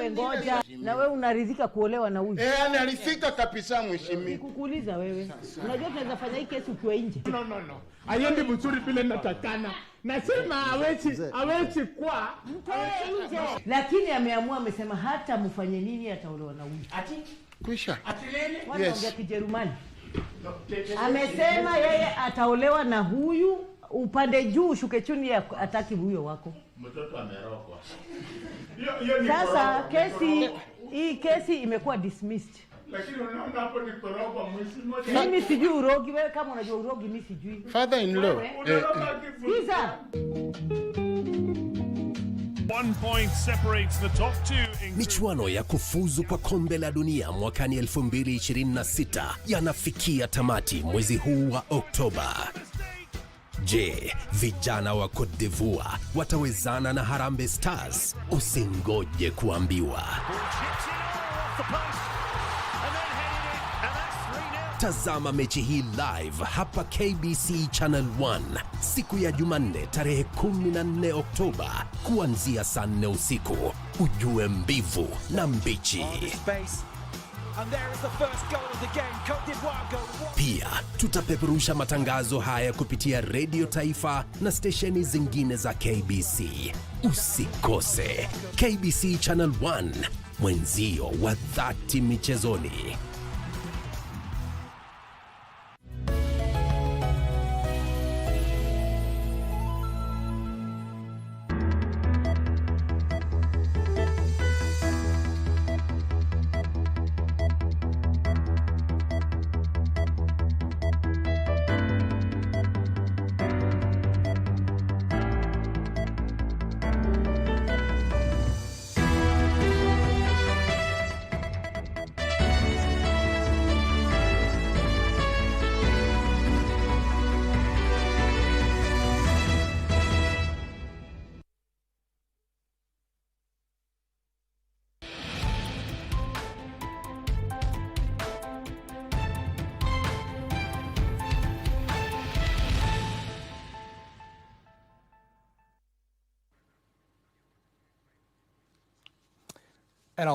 wewe ngoja. Na wewe unaridhika kuolewa na huyu? Anaridhika kabisa mheshimiwa. Nikukuuliza wewe. Unajua tunaweza fanya hii kesi ukiwa nje. No. Ayendi mzuri vile natakana. Nasema hawezi kwa mtoe nje. Lakini ameamua, amesema hata mfanye nini ataolewa na huyu. Ati kwisha. Ati ongea Kijerumani. Amesema yeye ataolewa na huyu, upande juu shuke chini ataki huyo wako. Mtoto amerogwa. Sasa hii kesi imekuwa dismissed. Lakini unaona hapo ni korogwa mheshimiwa. Mimi sijui urogi, wewe kama unajua urogi mimi sijui. Father in law. Kisa 1 point separates the top two. Michuano ya kufuzu kwa kombe la dunia mwakani 2026 yanafikia tamati mwezi huu wa Oktoba. Je, vijana wa Cote d'Ivoire watawezana na Harambee Stars? Usingoje kuambiwa. Tazama mechi hii live hapa KBC Channel 1 siku ya Jumanne tarehe 14 Oktoba kuanzia saa 4 usiku. Ujue mbivu na mbichi. Pia tutapeperusha matangazo haya kupitia Radio Taifa na stesheni zingine za KBC. Usikose KBC Channel 1, mwenzio wa dhati michezoni.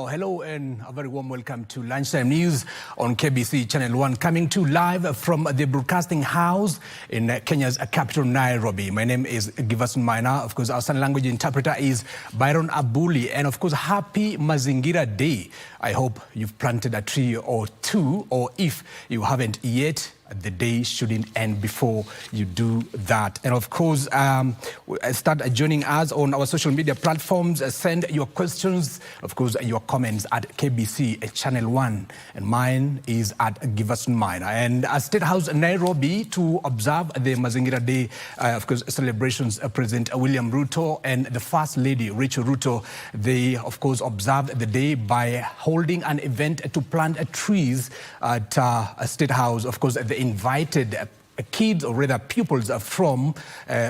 Hello and a very warm welcome to Lunchtime News on KBC Channel 1, coming to live from the broadcasting house in Kenya's capital, Nairobi. My name is Giverson Maina. Of course, our sign language interpreter is Byron Abuli. And of course, happy Mazingira Day. I hope you've planted a tree or two, or if you haven't yet, the day shouldn't end before you do that. And of course, start joining us on our social media platforms. Send your questions, of course, your comments at KBC Channel 1. And mine is at Giverson Maina. And at State House Nairobi to observe the Mazingira Day, of course, celebrations, President William Ruto and the First Lady, Rachel Ruto, they, of course, observed the day by holding an event to plant trees at State House. Of course, the invited kids, or rather pupils from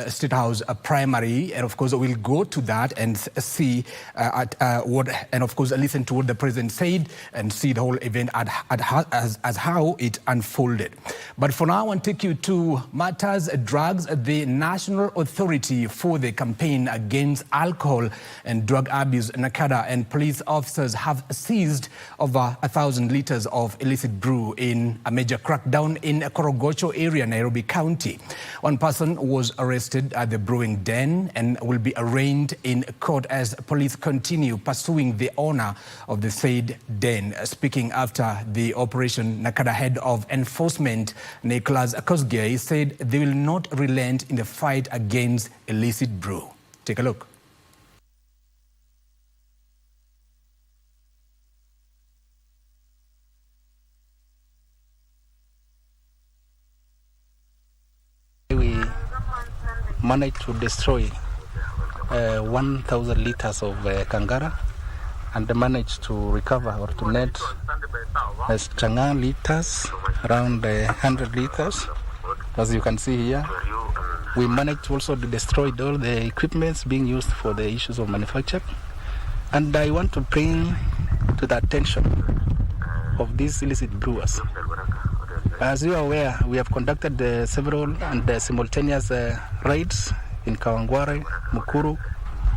State House Primary, and of course we'll go to that and see and of course listen to what the president said and see the whole event as how it unfolded. But for now, I want to take you to matters drugs. The National Authority for the Campaign Against Alcohol and Drug Abuse, NACADA, and police officers have seized over 1,000 liters of illicit brew in a major crackdown in Korogocho area, Nairobi County. One person was arrested at the brewing den and will be arraigned in court as police continue pursuing the owner of the said den. Speaking after the operation, NACADA head of enforcement, Nicholas Kosgei, said they will not relent in the fight against illicit brew. Take a look. We managed to destroy 1,000 liters of Kangara and managed to recover or to net Chang'an liters, around 100 liters. As you can see here, we managed also to destroy all the equipments being used for the issues of manufacture. And I want to bring to the attention of these illicit brewers. As you are aware, we have conducted several and simultaneous raids in Kawangware, Mukuru,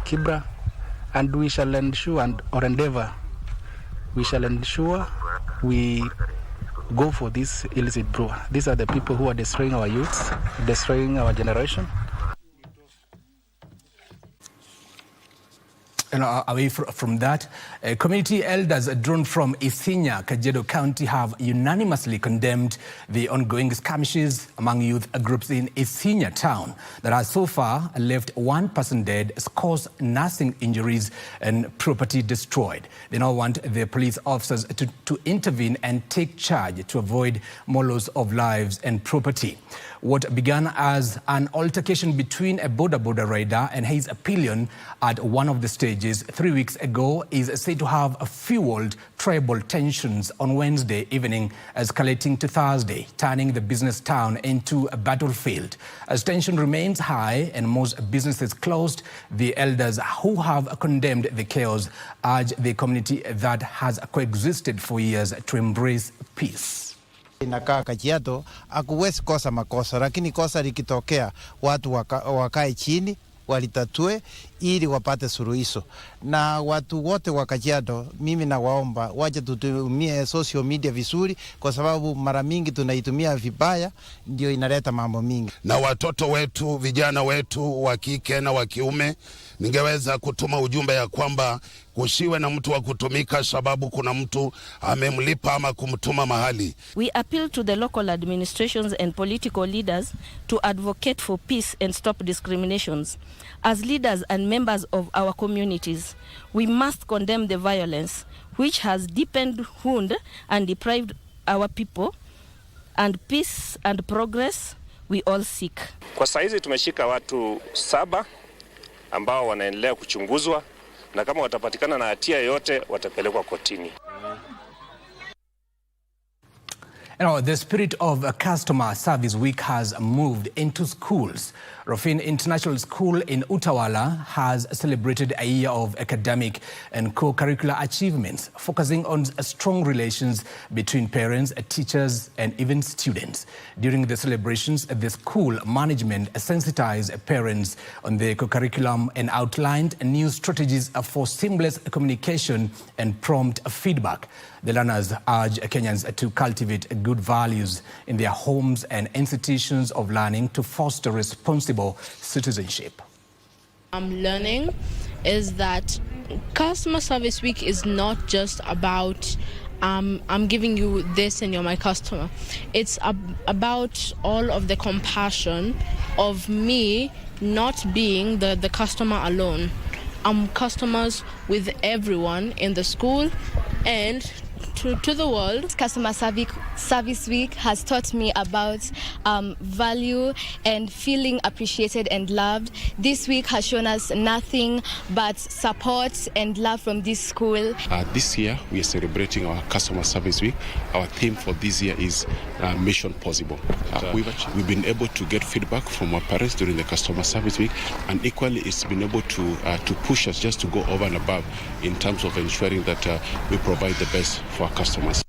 Kibra, and we shall ensure or endeavor, we shall ensure we go for this illicit brewer. These are the people who are destroying our youths, destroying our generation. And away from that, community elders drawn from Isinya, Kajiado County have unanimously condemned the ongoing skirmishes among youth groups in Isinya town that has so far left one person dead, scores nursing injuries and property destroyed. They now want the police officers to intervene and take charge to avoid more loss of lives and property. What began as an altercation between a border rider and his pillion at one of the stages 3 weeks ago is said to have fueled tribal tensions on Wednesday evening, escalating to Thursday, turning the business town into a battlefield. As tension remains high and most businesses closed, the elders who have condemned the chaos urge the community that has coexisted for years to embrace peace. Inakaa Kajiado hakuwezi kosa makosa, lakini kosa likitokea watu wakae chini walitatue ili wapate suluhisho. Na watu wote wa Kajiado, mimi nawaomba waje tutumie social media vizuri, kwa sababu mara mingi tunaitumia vibaya, ndio inaleta mambo mingi. Na watoto wetu, vijana wetu wa kike na wa kiume, ningeweza kutuma ujumbe ya kwamba kusiwe na mtu wa kutumika sababu kuna mtu amemlipa ama kumtuma mahali. We appeal to the local administrations and political leaders to advocate for peace and stop discriminations. As leaders and members of our communities, we must condemn the violence which has deepened wound and deprived our people, and peace and progress we all seek. Kwa saizi tumeshika watu 7 ambao wanaendelea kuchunguzwa, na kama watapatikana na hatia yote watapelekwa kotini. The spirit of a customer service week has moved into schools. Rofin International School in Utawala has celebrated a year of academic and co-curricular achievements, focusing on strong relations between parents, teachers, and even students. During the celebrations, the school management sensitized parents on the co-curriculum and outlined new strategies for seamless communication and prompt feedback. The learners urge Kenyans to cultivate good values in their homes and institutions of learning to foster responsible citizenship. I'm learning is that Customer Service Week is not just about I'm giving you this and you're my customer. It's about all of the compassion of me not being the customer alone. I'm customers with everyone in the school and to the world. Customer Service Week has taught me about value and feeling appreciated and loved. This week has shown us nothing but support and love from this school. This year we are celebrating our Customer Service Week. Our theme for this year is Mission Possible. We've been able to get feedback from our parents during the Customer Service Week, and equally it's been able to push us just to go over and above in terms of ensuring that we provide the best for customers.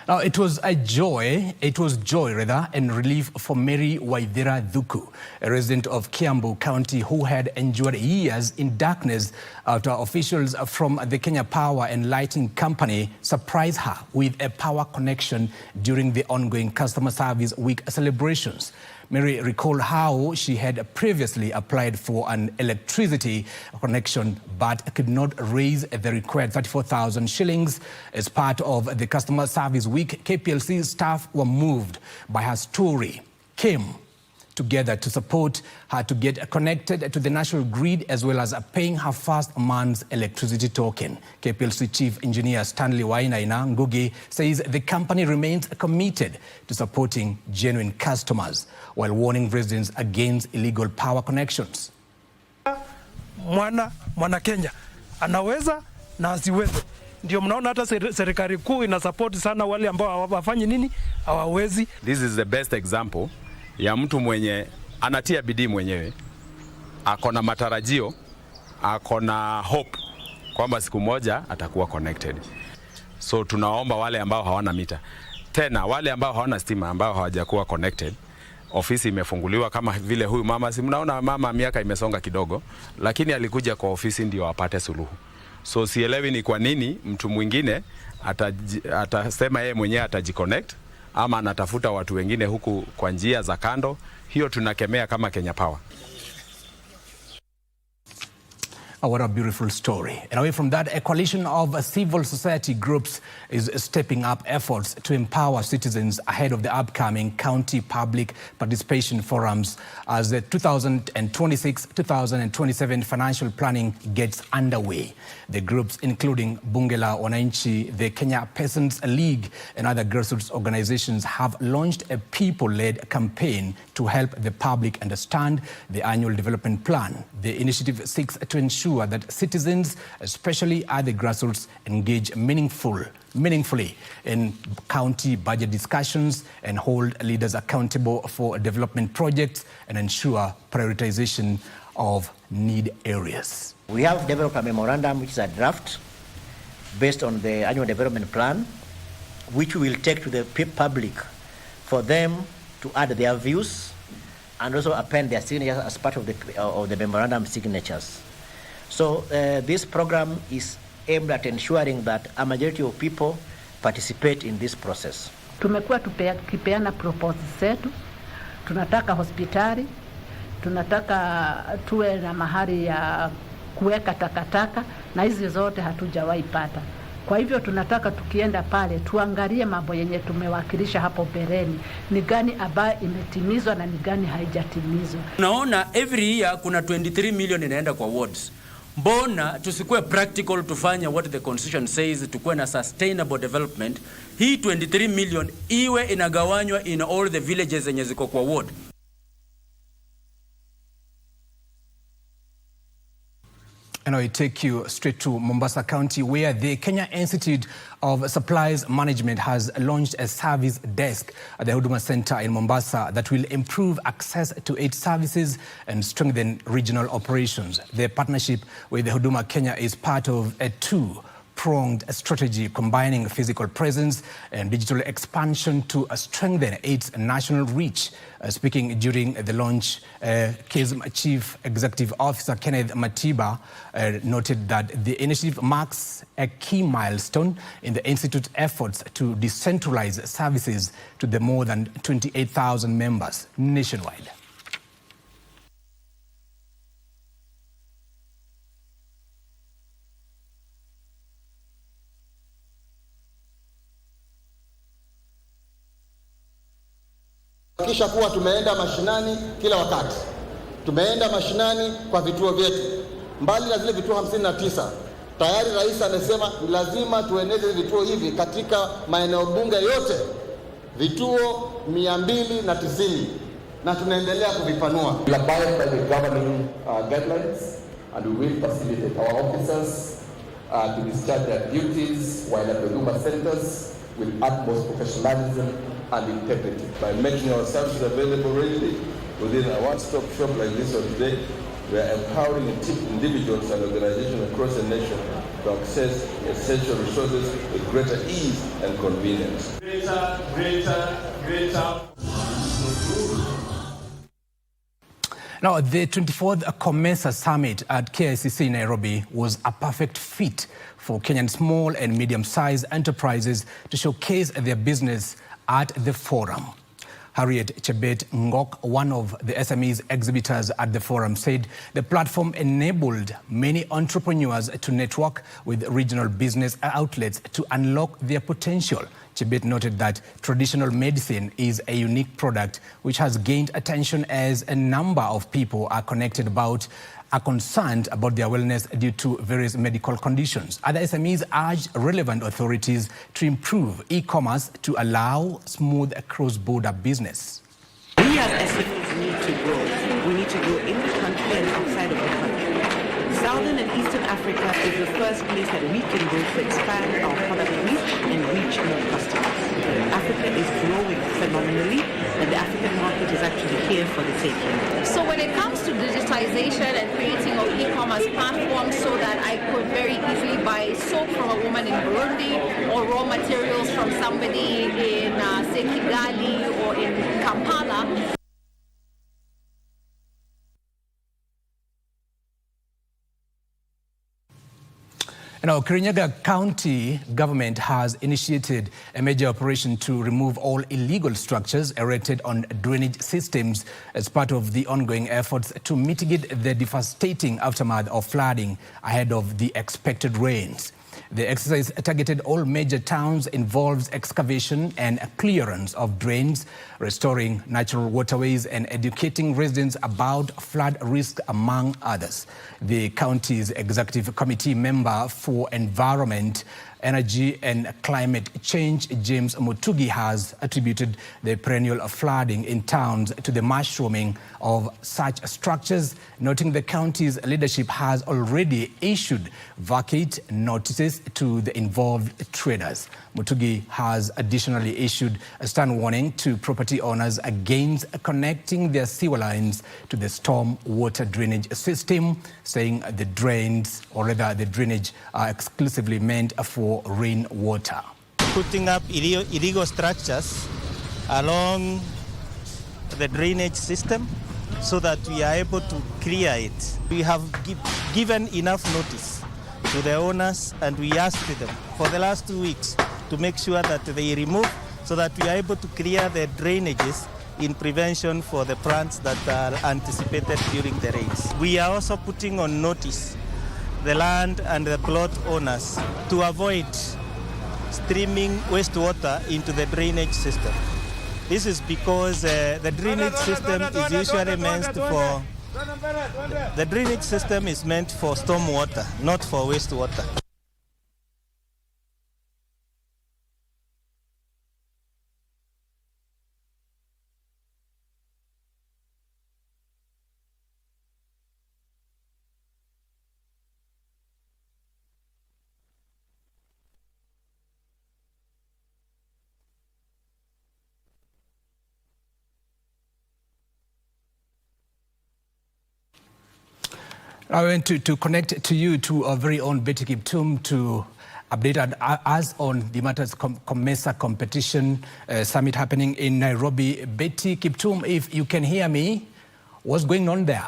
Now, it was joy and relief for Mary Waithera Dhuku, a resident of Kiambu County who had endured years in darkness after officials from the Kenya Power and Lighting Company surprised her with a power connection during the ongoing Customer Service Week celebrations. Mary recalled how she had previously applied for an electricity connection but could not raise the required 34,000 shillings. As part of the Customer Service Week, KPLC staff were moved by her story, came together to support her to get connected to the national grid, as well as paying her first month's electricity token. KPLC Chief Engineer Stanley Maina Ngugi says the company remains committed to supporting genuine customers while warning residents against illegal power connections. Mwana Kenya anaweza na asiweze. Ndio mnaona hata serikali kuu ina support sana wale ambao hawafanyi nini, hawawezi. This is the best example ya mtu mwenye anatia bidii mwenyewe, akona matarajio, akona hope kwamba siku moja atakuwa connected. So tunaomba wale ambao hawana mita, tena wale ambao hawana stima, ambao hawajakuwa connected, ofisi imefunguliwa kama vile huyu mama, si mnaona mama miaka imesonga kidogo, lakini alikuja kwa ofisi ndio apate suluhu. So sielewi ni kwa nini mtu mwingine atasema yeye mwenyewe atajiconnect ama anatafuta watu wengine huku kwa njia za kando. Hiyo tunakemea kama Kenya Power. Oh, what a beautiful story. And away from that, a coalition of civil society groups is stepping up efforts to empower citizens ahead of the upcoming county public participation forums as the 2026-2027 financial planning gets underway. The groups, including Bunge la Wananchi, the Kenya Peasants League, and other grassroots organizations, have launched a people-led campaign to help the public understand the annual development plan. The initiative seeks to ensure that citizens, especially at the grassroots, engage meaningfully in county budget discussions and hold leaders accountable for development projects and ensure prioritization of need areas. We have developed a memorandum, which is a draft based on the annual development plan, which we will take to the public for them to add their views and also append their signatures as part of the memorandum signatures. So this program is aimed at ensuring that a majority of people participate in this process. Tumekuwa tukipeana proposals zetu. Tunataka hospitali, tunataka tuwe na mahali ya kuweka takataka, na hizi zote hatujawahi pata. Kwa hivyo tunataka tukienda pale tuangalie mambo yenye tumewakilisha hapo mbeleni, ni gani ambayo imetimizwa na ni gani haijatimizwa. Naona every year kuna 23 million inaenda kwa wards. Mbona tusikuwe practical, tufanye what the constitution says, tukuwe na sustainable development. Hii 23 million iwe inagawanywa in all the villages zenye ziko kwa ward. And I take you straight to Mombasa County, where the Kenya Institute of Supplies Management has launched a service desk at the Huduma Center in Mombasa that will improve access to aid services and strengthen regional operations. The partnership with the Huduma Kenya is part of a two-pronged strategy combining physical presence and digital expansion to strengthen its national reach. Speaking during the launch, KISM Chief Executive Officer Kenneth Matiba noted that the initiative marks a key milestone in the Institute's efforts to decentralize services to the more than 28,000 members nationwide. Kisha kuwa tumeenda mashinani kila wakati. Tumeenda mashinani kwa vituo vyetu. Mbali na zile vituo 59, tayari rais amesema ni lazima tueneze vituo hivi katika maeneo bunge yote, vituo 290, na tunaendelea kuvipanua. We abide by the governing guidelines and we will facilitate our officers to discharge their duties while at the Huduma centers with utmost professionalism and integrity. By making our services available readily within a one-stop shop like this one today, we are empowering individuals and organizations across the nation to access essential resources with greater ease and convenience. Greater. Now, the 24th COMESA Summit at KICC in Nairobi was a perfect fit for Kenyan small and medium-sized enterprises to showcase their business at the forum. Harriet Chebet Ngok, one of the SMEs exhibitors at the forum, said the platform enabled many entrepreneurs to network with regional business outlets to unlock their potential. Chebet noted that traditional medicine is a unique product which has gained attention as a number of people are concerned about their wellness due to various medical conditions. Other SMEs urged relevant authorities to improve e-commerce to allow smooth cross-border business. We as SMEs need to grow. We need to grow in the country and outside of the country. Southern and Eastern Africa is the first place that we can go to expand our product reach and reach more customers. Africa is growing phenomenally, and the African market is actually here for the taking. So when it comes to digitization and creating of e-commerce platforms so that I could very easily buy soap from a woman in Burundi or raw materials from somebody in say Kigali or in Kampala, Now, Kirinyaga County government has initiated a major operation to remove all illegal structures erected on drainage systems as part of the ongoing efforts to mitigate the devastating aftermath of flooding ahead of the expected rains. The exercise targeted all major towns, involves excavation and clearance of drains, restoring natural waterways and educating residents about flood risk, among others. The county's executive committee member for Environment, Energy and Climate Change, James Mutugi, has attributed the perennial flooding in towns to the mushrooming of such structures, noting the county's leadership has already issued vacate notices to the involved traders. Mutugi has additionally issued a stern warning to property owners against connecting their sewer lines to the storm water drainage system, saying the drains, or rather the drainage, are exclusively meant for rainwater. Putting up illegal structures along the drainage system so that we are able to clear it. We have given enough notice to the owners, and we asked them for the last 2 weeks to make sure that they remove so that we are able to clear the drainages in prevention for the plants that are anticipated during the rains. We are also putting on notice the land and the plot owners to avoid streaming wastewater into the drainage system. This is because the drainage system is usually meant for storm water, not for wastewater. I want to connect to you, to our very own Betty Kiptum, to update us on the Matters COMESA competition summit happening in Nairobi. Betty Kiptum, if you can hear me, what's going on there?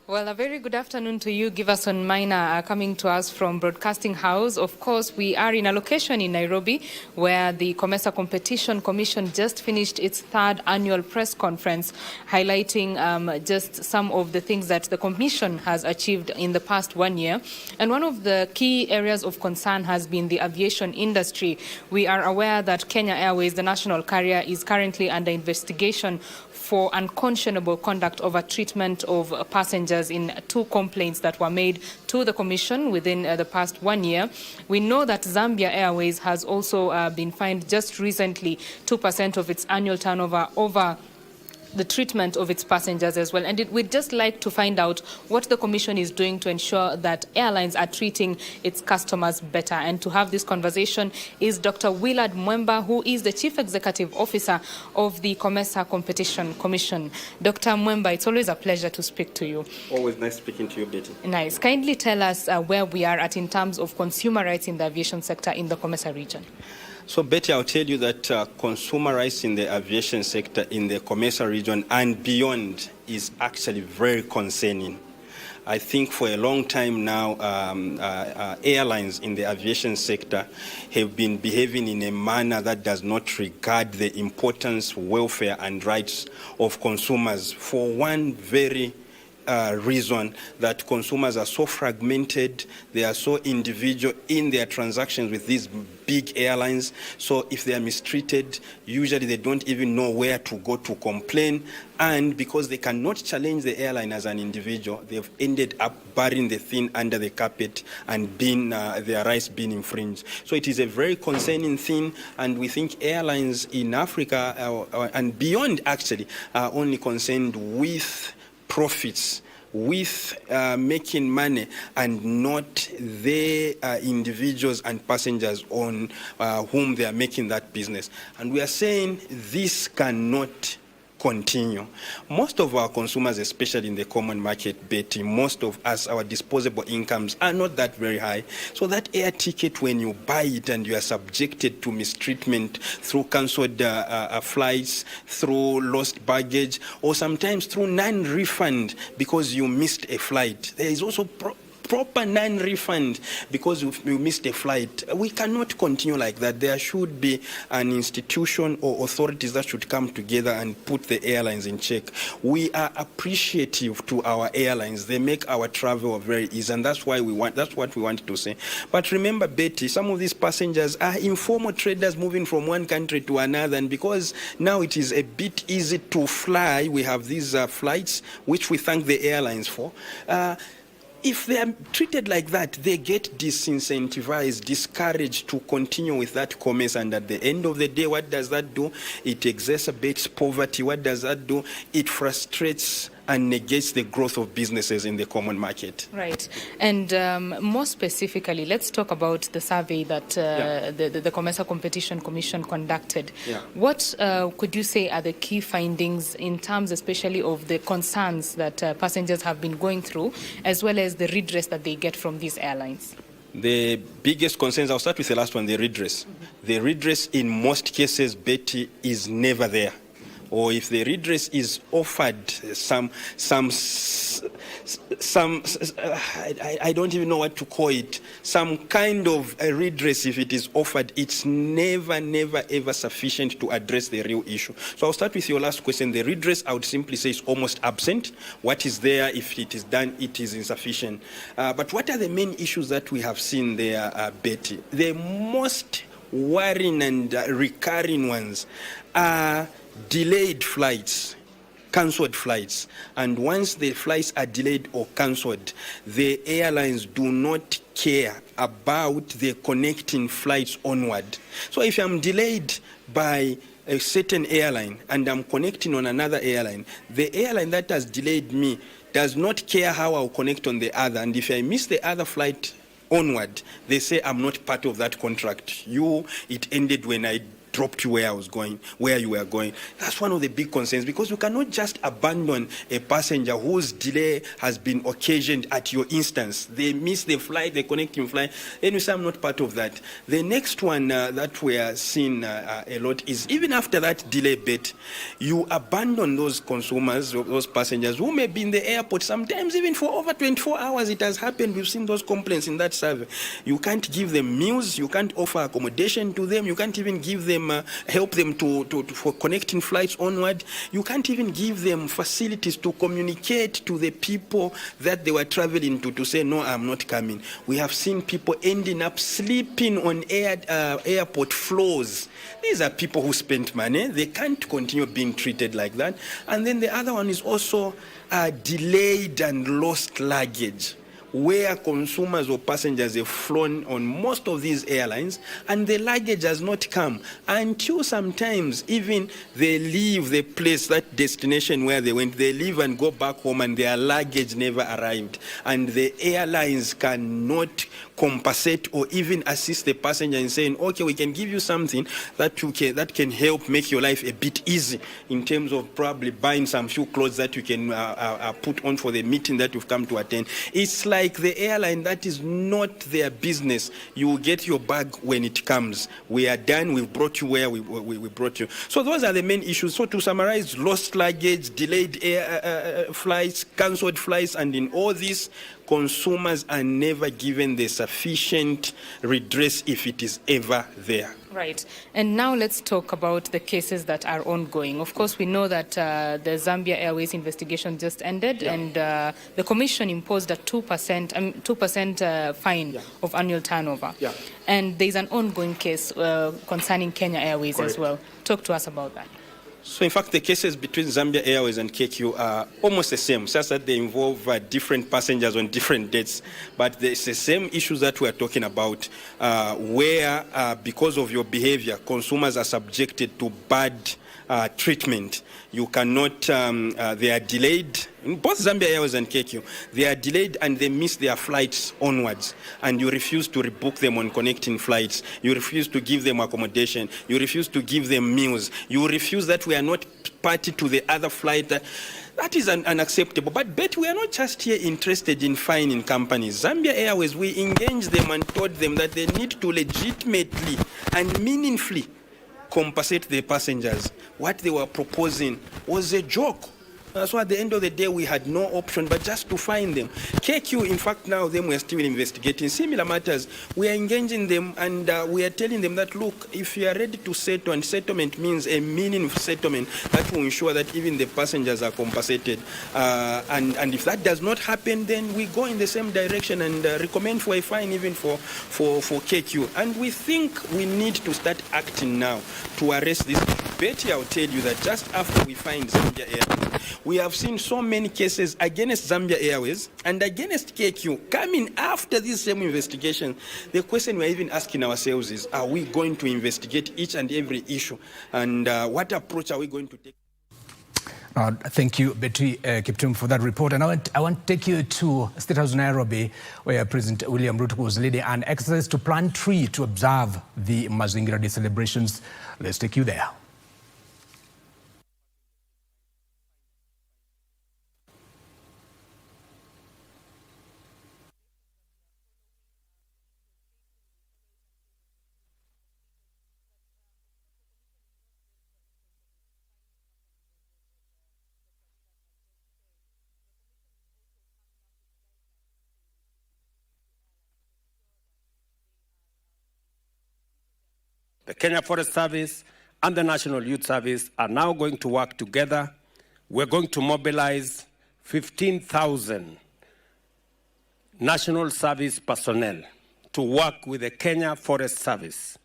Well, a very good afternoon to you, Giverson, Maina, coming to us from Broadcasting House. Of course, we are in a location in Nairobi where the COMESA Competition Commission just finished its 3rd annual press conference, highlighting just some of the things that the Commission has achieved in the past 1 year. And one of the key areas of concern has been the aviation industry. We are aware that Kenya Airways, the national carrier, is currently under investigation for unconscionable conduct over treatment of passengers in 2 complaints that were made to the Commission within the past 1 year. We know that Zambia Airways has also been fined just recently 2% of its annual turnover over the treatment of its passengers as well. And we'd just like to find out what the Commission is doing to ensure that airlines are treating its customers better. And to have this conversation is Dr. Willard Mwemba, who is the Chief Executive Officer of the COMESA Competition Commission. Dr. Mwemba, it's always a pleasure to speak to you. Always nice speaking to you, Betty. Nice. Kindly tell us where we are at in terms of consumer rights in the aviation sector in the COMESA region. So, Betty, I'll tell you that consumer rights in the aviation sector in the COMESA region and beyond is actually very concerning. I think for a long time now, airlines in the aviation sector have been behaving in a manner that does not regard the importance, welfare, and rights of consumers for one very reason, that consumers are so fragmented, they are so individual in their transactions with these big airlines. So if they are mistreated, usually they don't even know where to go to complain. And because they cannot challenge the airline as an individual, they've ended up burying the thing under the carpet and their rights being infringed. So it is a very concerning thing, and we think airlines in Africa and beyond actually are only concerned with profits, with making money, and not the individuals and passengers on whom they are making that business. And we are saying this cannot continue. Most of our consumers, especially in the common market, Betty, most of us, our disposable incomes are not that very high. So that air ticket, when you buy it and you are subjected to mistreatment through cancelled flights, through lost baggage, or sometimes through non-refund because you missed a flight, there is also proper non-refund because you missed a flight. We cannot continue like that. There should be an institution or authorities that should come together and put the airlines in check. We are appreciative to our airlines. They make our travel very easy, and that's what we want to say. But remember, Betty, some of these passengers are informal traders moving from one country to another, and because now it is a bit easy to fly, we have these flights, which we thank the airlines for. If they are treated like that, they get disincentivized, discouraged to continue with that commerce. And at the end of the day, what does that do? It exacerbates poverty. What does that do? It frustrates and negates the growth of businesses in the common market. Right. And more specifically, let's talk about the survey that the Commercial Competition Commission conducted. Yeah. What could you say are the key findings in terms especially of the concerns that passengers have been going through, as well as the redress that they get from these airlines? The biggest concerns, I'll start with the last one, the redress. The redress in most cases, Betty, is never there. Or if the redress is offered, I don't even know what to call it, some kind of a redress, if it is offered, it's never, ever sufficient to address the real issue. So I'll start with your last question. The redress, I would simply say, is almost absent. What is there, if it is done, it is insufficient. But what are the main issues that we have seen there, Betty? The most worrying and recurring ones are delayed flights, cancelled flights. And once the flights are delayed or cancelled, the airlines do not care about the connecting flights onward. So if I'm delayed by a certain airline and I'm connecting on another airline, the airline that has delayed me does not care how I'll connect on the other. And if I miss the other flight onward, they say I'm not part of that contract. It ended when I dropped you where I was going, where you were going. That's one of the big concerns, because you cannot just abandon a passenger whose delay has been occasioned at your instance. They miss the flight, the connecting flight, and you say I'm not part of that. The next one that we are seeing a lot is, even after that delay bit, you abandon those consumers, those passengers who may be in the airport, sometimes even for over 24 hours. It has happened. We've seen those complaints in that survey. You can't give them meals, you can't offer accommodation to them, you can't even give them help them for connecting flights onward. You can't even give them facilities to communicate to the people that they were traveling to say, no, I'm not coming. We have seen people ending up sleeping on airport floors. These are people who spent money. They can't continue being treated like that. And then the other one is also delayed and lost luggage, where consumers or passengers have flown on most of these airlines and the luggage has not come until sometimes even they leave the place, that destination where they went, they leave and go back home and their luggage never arrived. And the airlines cannot compensate or even assist the passenger in saying, okay, we can give you something that can help make your life a bit easy, in terms of probably buying some few clothes that you can put on for the meeting that you've come to attend. It's like the airline, that is not their business. You will get your bag when it comes. We are done. We've brought you where we brought you. So those are the main issues. So to summarize, lost luggage, delayed flights, cancelled flights, and in all this, consumers are never given the sufficient redress if it is ever there. Right. And now let's talk about the cases that are ongoing. Of course, we know that the Zambia Airways investigation just ended, and the Commission imposed a 2% fine of annual turnover. Yeah. And there's an ongoing case concerning Kenya Airways as well. Talk to us about that. So in fact, the cases between Zambia Airways and KQ are almost the same, just that they involve different passengers on different dates. But it's the same issues that we are talking about, where because of your behavior, consumers are subjected to bad treatment. You cannot, they are delayed, in both Zambia Airways and KQ, they are delayed and they miss their flights onwards, and you refuse to rebook them on connecting flights. You refuse to give them accommodation. You refuse to give them meals. You refuse that we are not party to the other flight. That is unacceptable. But we are not just here interested in fining companies. Zambia Airways, we engaged them and told them that they need to legitimately and meaningfully compensate the passengers. What they were proposing was a joke. So at the end of the day, we had no option but just to fine them. KQ, in fact, now them we're still investigating similar matters. We are engaging them and we are telling them that, look, if you are ready to settle, and settlement means a meaningful settlement that will ensure that even the passengers are compensated. And if that does not happen, then we go in the same direction and recommend for a fine even for KQ. And we think we need to start acting now to arrest this. Betty, I'll tell you that just after we find Zambia Airways, we have seen so many cases against Zambia Airways and against KQ coming after this same investigation. The question we're even asking ourselves is, are we going to investigate each and every issue? And what approach are we going to take? Thank you, Betty Kiptum, for that report. And I want to take you to State House Nairobi, where President William Ruto was leading an exercise to plant tree to observe the Mazingira Day celebrations. Let's take you there. The Kenya Forest Service and the National Youth Service are now going to work together. We're going to mobilize 15,000 National Service personnel to work with the Kenya Forest Service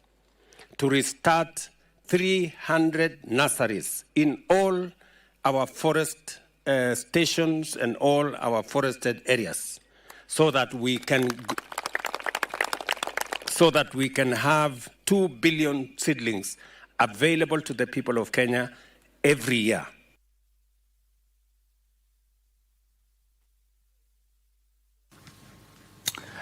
to restart 300 nurseries in all our forest stations and all our forested areas so that we can have 2 billion seedlings available to the people of Kenya every year.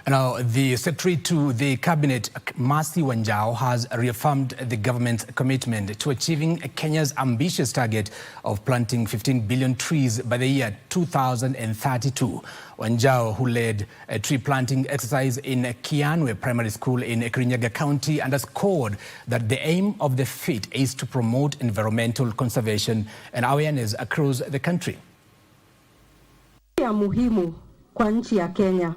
Now, the Secretary to the Cabinet, Mercy Wanjau, has reaffirmed the government's commitment to achieving Kenya's ambitious target of planting 15 billion trees by the year 2032. Wanjau, who led a tree planting exercise in Kianwe Primary School in Kirinyaga County, underscored that the aim of the feat is to promote environmental conservation and awareness across the country. Ya muhimu kwa nchi ya Kenya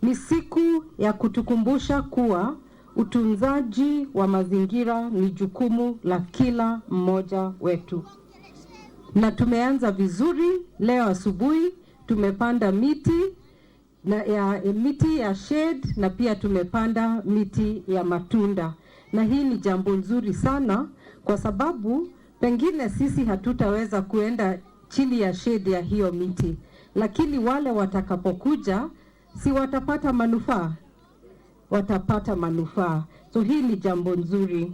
ni siku ya kutukumbusha kuwa utunzaji wa mazingira ni jukumu la kila mmoja wetu. Na tumeanza vizuri leo asubuhi, tumepanda miti ya shade na pia tumepanda miti ya matunda. Na hii ni jambo nzuri sana kwa sababu pengine sisi hatutaweza kuenda chini ya shade ya hiyo miti. Lakini wale watakapokuja si watapata manufaa? Watapata manufaa. So hii ni jambo nzuri.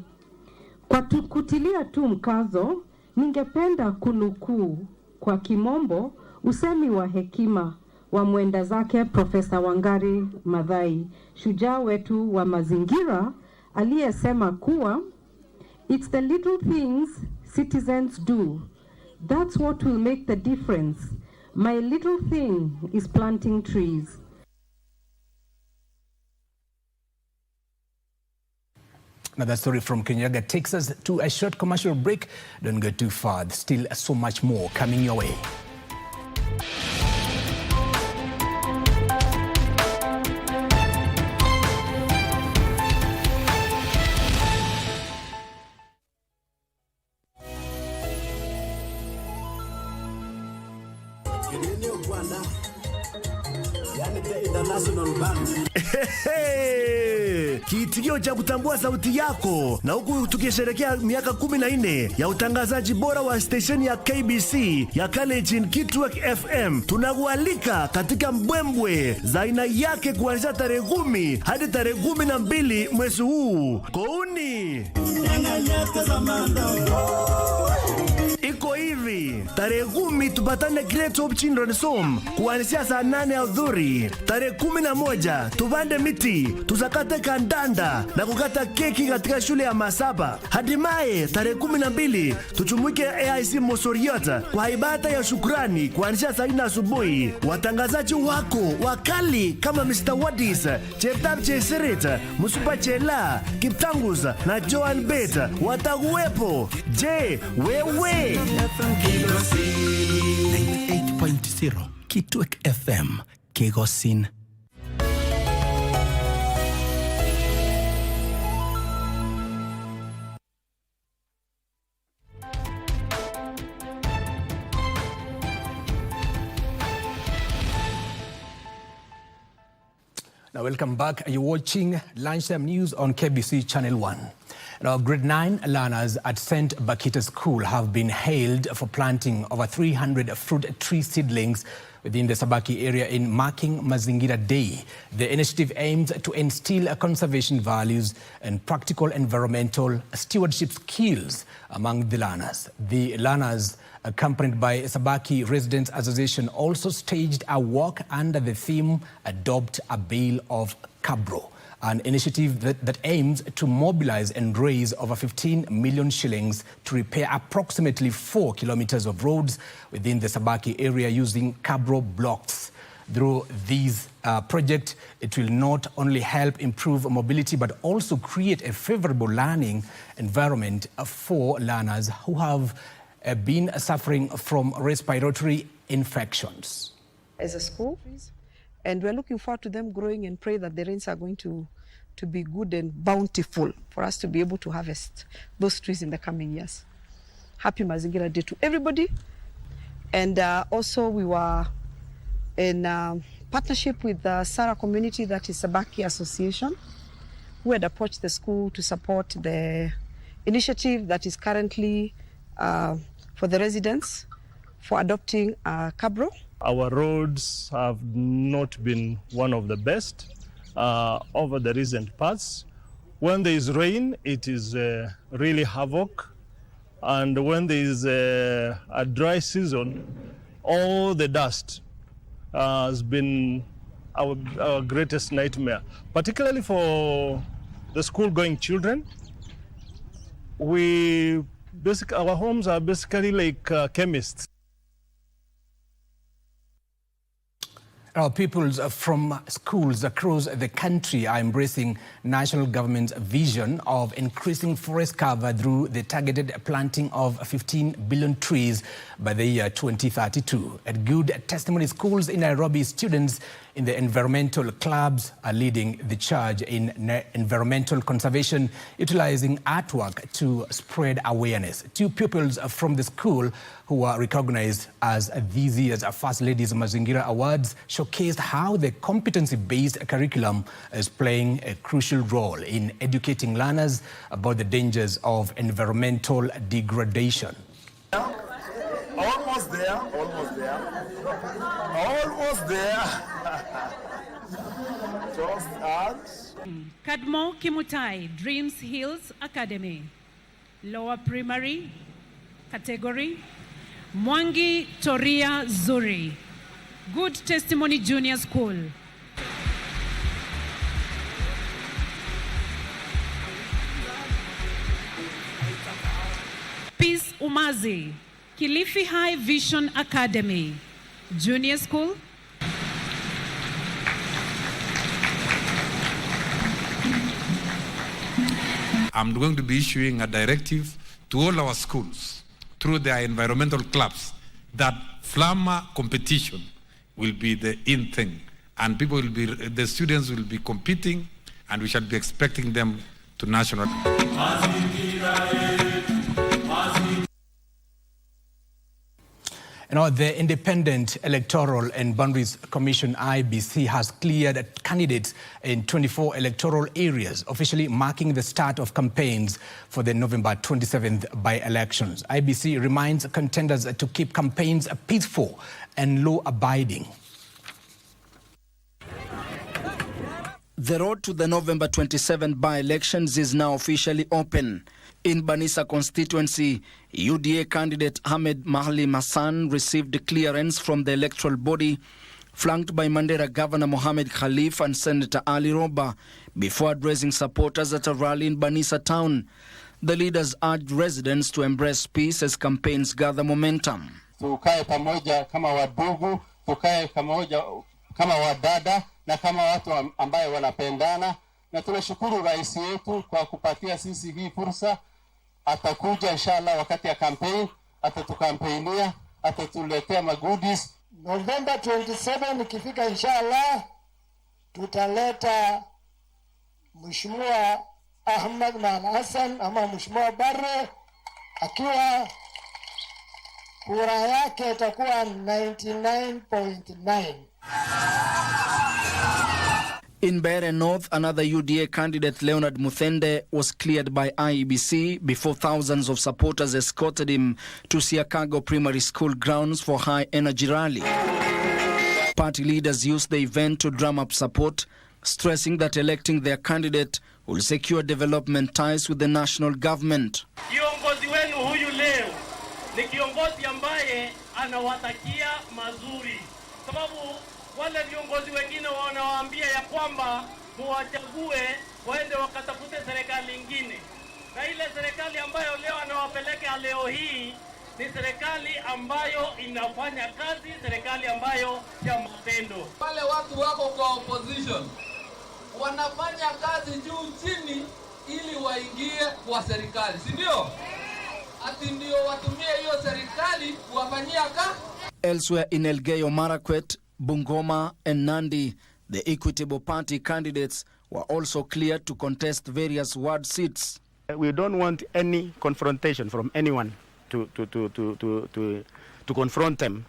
Kwa kutilia tu mkazo, ningependa kunukuu kwa kimombo usemi wa hekima wa mwenda zake Profesa Wangari Maathai, shujaa wetu wa mazingira, aliyesema kuwa it's the little things citizens do. That's what will make the difference. My little thing is planting trees. Now that story from Kirinyaga takes us to a short commercial break. Don't go too far. There's still so much more coming your way. Kiitikio cha kutambua sauti yako, na huku tukisherehekea miaka 14 ya utangazaji bora wa stesheni ya KBC ya Kalenjin Kitwek FM, tunakualika katika mbwembwe za aina yake kuanzia tarehe 10 hadi tarehe 12 mwezi huu. Kouni iko hivi. Tarehe 10 tupatane Great Hope Children's Home kuanzia saa 8 adhuhuri. Tarehe 11 tupande miti, tusakate kandanda na kukata keki katika shule ya Masaba. Hatimaye tarehe 12 tuchumuike AIC Mosoriota kwa ibada ya shukrani kuanzia saa 4 asubuhi. Watangazaji wako wakali kama Mr. Wadis, Cheptap Chesirit, Musupa Chela, Kiptangus na Joan Bet watakuwepo. Je, wewe? 98.0 Kitwek FM Giverson. Now, welcome back. You're watching Lunchtime News on KBC Channel 1. Now, grade 9 learners at St. Bakita School have been hailed for planting over 300 fruit tree seedlings within the Sabaki area in marking Mazingira Day. The initiative aims to instill conservation values and practical environmental stewardship skills among the learners. The learners, accompanied by Sabaki Residents Association, also staged a walk under the theme Adopt a Bale of Cabro, an initiative that aims to mobilize and raise over 15 million shillings to repair approximately 4 kilometers of roads within the Sabaki area using Cabro blocks. Through these project, it will not only help improve mobility but also create a favorable learning environment for learners who have been suffering from respiratory infections. As a school, and we're looking forward to them growing and pray that the rains are going to be good and bountiful for us to be able to harvest those trees in the coming years. Happy Mazingira Day to everybody. And also we were in partnership with the Sara community, that is Sabaki Association, who had approached the school to support the initiative that is currently for the residents for adopting Cabro. Our roads have not been one of the best over the recent past. When there is rain, it is really havoc. And when there is a dry season, all the dust has been our greatest nightmare, particularly for the school-going children. Our homes are basically like chemists. Our pupils from schools across the country are embracing national government's vision of increasing forest cover through the targeted planting of 15 billion trees by the year 2032. At Good Testimony Schools in Nairobi, students in the environmental clubs are leading the charge in environmental conservation, utilizing artwork to spread awareness. Two pupils from the school who are recognized as this year's First Ladies Mazingira Awards showcased how the competency-based curriculum is playing a crucial role in educating learners about the dangers of environmental degradation. Almost there, almost there, almost there. Just add. Kadmo Kimutai, Dreams Hills Academy, lower primary category. Mwangi Toria Zuri, Good Testimony Junior School. Peace Umazi, Kilifi High Vision Academy, Junior School. I'm going to be issuing a directive to all our schools through their environmental clubs that flower competition will be the in thing, and the students will be competing, and we shall be expecting them to national. Now, the Independent Electoral and Boundaries Commission, IBC, has cleared candidates in 24 electoral areas, officially marking the start of campaigns for the November 27th by-elections. IBC reminds contenders to keep campaigns peaceful and law-abiding. The road to the November 27 by-elections is now officially open. In Banisa constituency, UDA candidate Ahmed Mahli Massan received clearance from the electoral body, flanked by Mandera Governor Mohamed Khalif and Senator Ali Roba, before addressing supporters at a rally in Banisa town. The leaders urged residents to embrace peace as campaigns gather momentum. Tukae pamoja kama wadugu, tukae pamoja kama wadada na kama watu ambaye wanapendana, na tunashukuru rais wetu kwa kupatia sisi hii fursa. Atakuja inshallah wakati ya campaign, atatukampainia, atatuletea magoodies. November 27 ikifika inshallah tutaleta Mheshimiwa Ahmed Hassan ama Mheshimiwa Barre, akiwa kura yake itakuwa 99.9. In Bere North, another UDA candidate, Leonard Muthende, was cleared by IEBC before thousands of supporters escorted him to Siakago Primary School grounds for high-energy rally. Party leaders used the event to drum up support, stressing that electing their candidate will secure development ties with the national government. Kiongozi wenu huyu leo ni kiongozi ambaye anawatakia mazuri, sababu wale viongozi wengine wanawaambia ya kwamba muwachague waende wakatafute serikali nyingine, na ile serikali ambayo leo anawapeleka leo hii ni serikali ambayo inafanya kazi, serikali ambayo ya matendo. Wale watu wako kwa opposition wanafanya kazi juu chini ili waingie kwa serikali, si ndio? Ati ndio watumie hiyo serikali kuwafanyia kazi. Elsewhere in Elgeyo Marakwet, Bungoma and Nandi, the Equitable Party candidates were also cleared to contest various ward seats. We don't want any confrontation from anyone to confront them,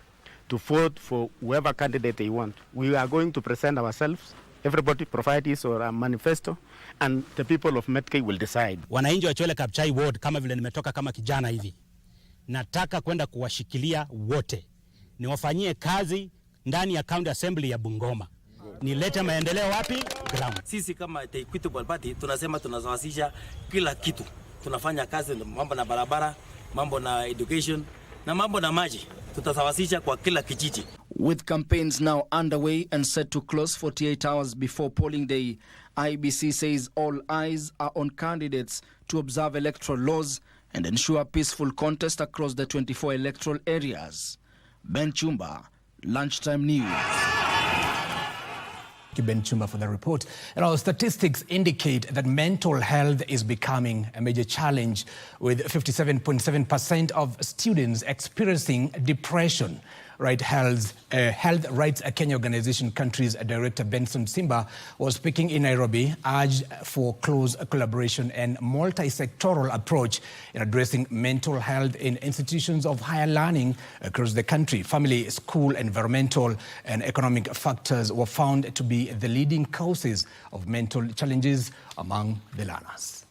to vote for whoever candidate they want. We are going to present ourselves. Everybody provide his or a manifesto, and the people of Metke will decide. Wananchi wa Chwele Kapchai ward, kama vile nimetoka kama kijana hivi, nataka kwenda kuwashikilia wote, niwafanyie kazi ndani ya county assembly ya Bungoma. Nilete maendeleo wapi? Ground. Sisi kama the Equitable Party tunasema tunasawazisha kila kitu. Tunafanya kazi mambo na barabara, mambo na education na mambo na maji. Tutasawazisha kwa kila kijiji. With campaigns now underway and set to close 48 hours before polling day, IBC says all eyes are on candidates to observe electoral laws and ensure peaceful contest across the 24 electoral areas. Ben Chumba, Lunchtime News. Ben Chumba for the report. And our statistics indicate that mental health is becoming a major challenge, with 57.7% of students experiencing depression. Health Rights Kenya Organization Country's Director Benson Simba was speaking in Nairobi, urged for close collaboration and multi-sectoral approach in addressing mental health in institutions of higher learning across the country. Family, school, environmental and economic factors were found to be the leading causes of mental challenges among the learners.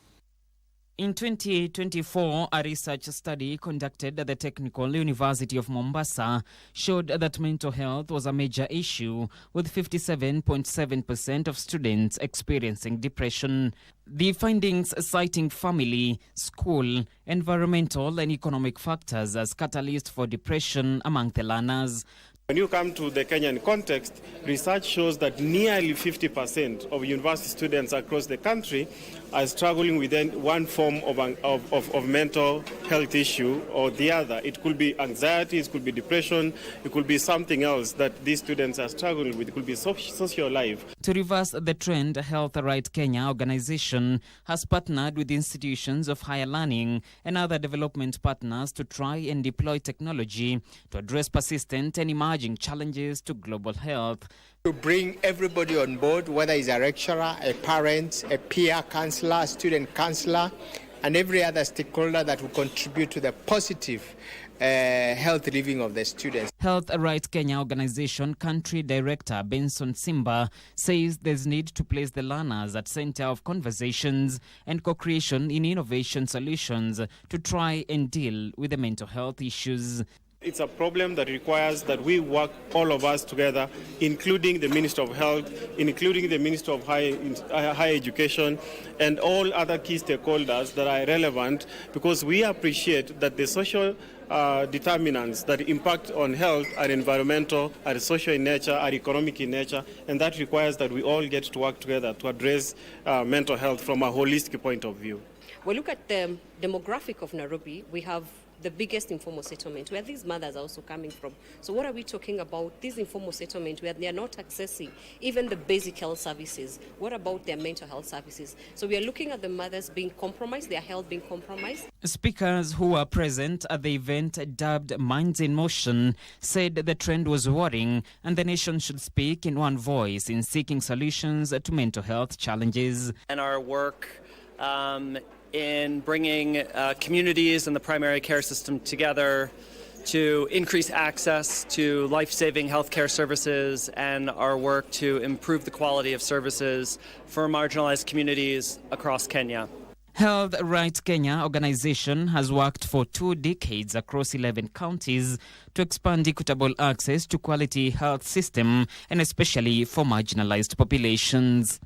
In 2024, a research study conducted at the Technical University of Mombasa showed that mental health was a major issue, with 57.7% of students experiencing depression. The findings citing family, school, environmental and economic factors as catalysts for depression among the learners. When you come to the Kenyan context, research shows that nearly 50% of university students across the country are struggling with one form of mental health issue or the other. It could be anxiety, it could be depression, it could be something else that these students are struggling with. It could be social life. To reverse the trend, Health Right Kenya organization has partnered with institutions of higher learning and other development partners to try and deploy technology to address persistent and emerging challenges to global health. To bring everybody on board, whether it's a lecturer, a parent, a peer counselor, student counselor, and every other stakeholder that will contribute to the positive health living of the students. Health Right Kenya Organization Country Director Benson Simba says there's need to place the learners at center of conversations and co-creation in innovation solutions to try and deal with the mental health issues. It's a problem that requires that we work, all of us together, including the Minister of Health, including the Minister of Higher Education, and all other key stakeholders that are relevant, because we appreciate that the social determinants that impact on health are environmental, are social in nature, are economic in nature, and that requires that we all get to work together to address mental health from a holistic point of view. We look at the demographic of Nairobi. We have the biggest informal settlement, where these mothers are also coming from. So what are we talking about? This informal settlement where they are not accessing even the basic health services. What about their mental health services? So we are looking at the mothers being compromised, their health being compromised. Speakers who were present at the event, dubbed Minds in Motion, said the trend was worrying and the nation should speak in one voice in seeking solutions to mental health challenges. And our work in bringing communities and the primary care system together to increase access to life-saving healthcare services, and our work to improve the quality of services for marginalized communities across Kenya. Health Rights Kenya organization has worked for 2 decades across 11 counties to expand equitable access to quality health system, and especially for marginalized populations.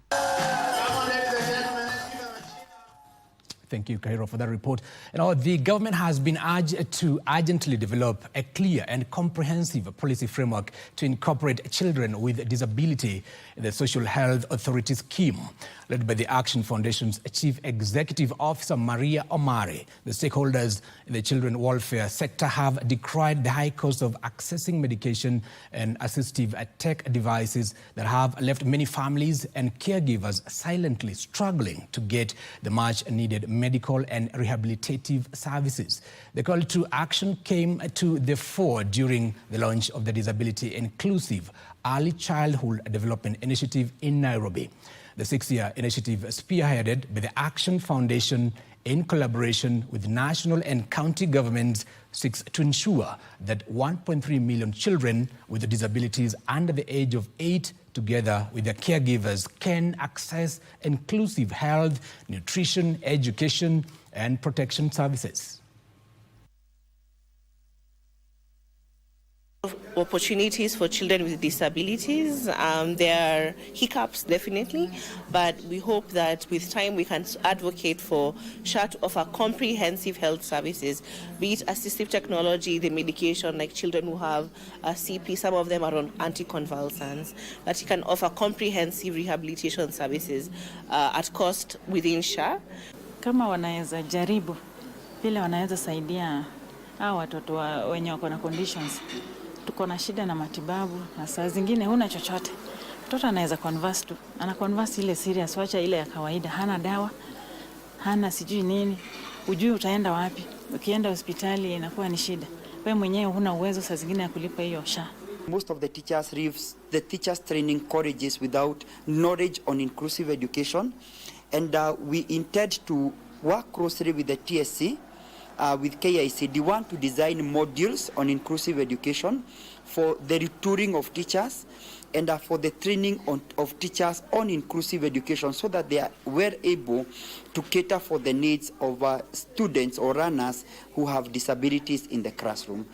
Thank you, Cairo, for that report. Now, the government has been urged to urgently develop a clear and comprehensive policy framework to incorporate children with disability in the Social Health Authority scheme. Led by the Action Foundation's Chief Executive Officer, Maria Omari, the stakeholders in the children welfare sector have decried the high cost of accessing medication and assistive tech devices that have left many families and caregivers silently struggling to get the much-needed medical and rehabilitative services. The call to action came to the fore during the launch of the Disability Inclusive Early Childhood Development Initiative in Nairobi. The 6-year initiative, spearheaded by the Action Foundation in collaboration with national and county governments, seeks to ensure that 1.3 million children with disabilities under the age of 8, together with their caregivers, can access inclusive health, nutrition, education, and protection services. Opportunities for children with disabilities. There are hiccups, definitely, but we hope that with time we can advocate for SHA to offer comprehensive health services, be it assistive technology, the medication, like children who have CP, some of them are on anticonvulsants, that he can offer comprehensive rehabilitation services at cost within SHA. Kama wanaweza jaribu, vile wanaweza saidia hao watoto wenye wako na conditions. Tuko na shida na matibabu na saa zingine huna chochote. Mtoto anaweza converse tu. Ana converse ile serious, wacha ile ya kawaida. Hana dawa, hana sijui nini. Ujui utaenda wapi. Ukienda hospitali inakuwa ni shida. Wewe mwenyewe huna uwezo saa zingine ya kulipa hiyo SHA. Most of the teachers leaves the teachers training colleges without knowledge on inclusive education, and we intend to work closely with the TSC, with KICD, want to design modules on inclusive education for the retooling of teachers and for the training of teachers on inclusive education, so that they are well able to cater for the needs of students or learners who have disabilities in the classroom.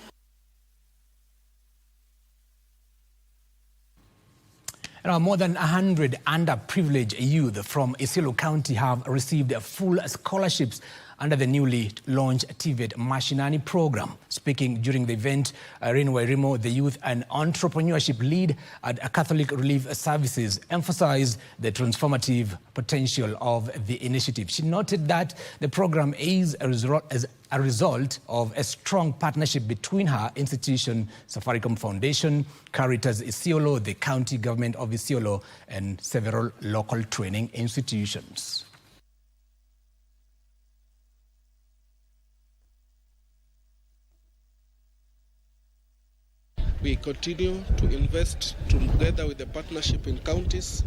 Now, more than 100 underprivileged youth from Isiolo County have received full scholarships under the newly launched TVET Mashinani program. Speaking during the event, Irene Wairimo, the youth and entrepreneurship lead at Catholic Relief Services, emphasized the transformative potential of the initiative. She noted that the program is a result of a strong partnership between her institution, Safaricom Foundation, Caritas Isiolo, the county government of Isiolo, and several local training institutions. We continue to invest together with the partnership in counties,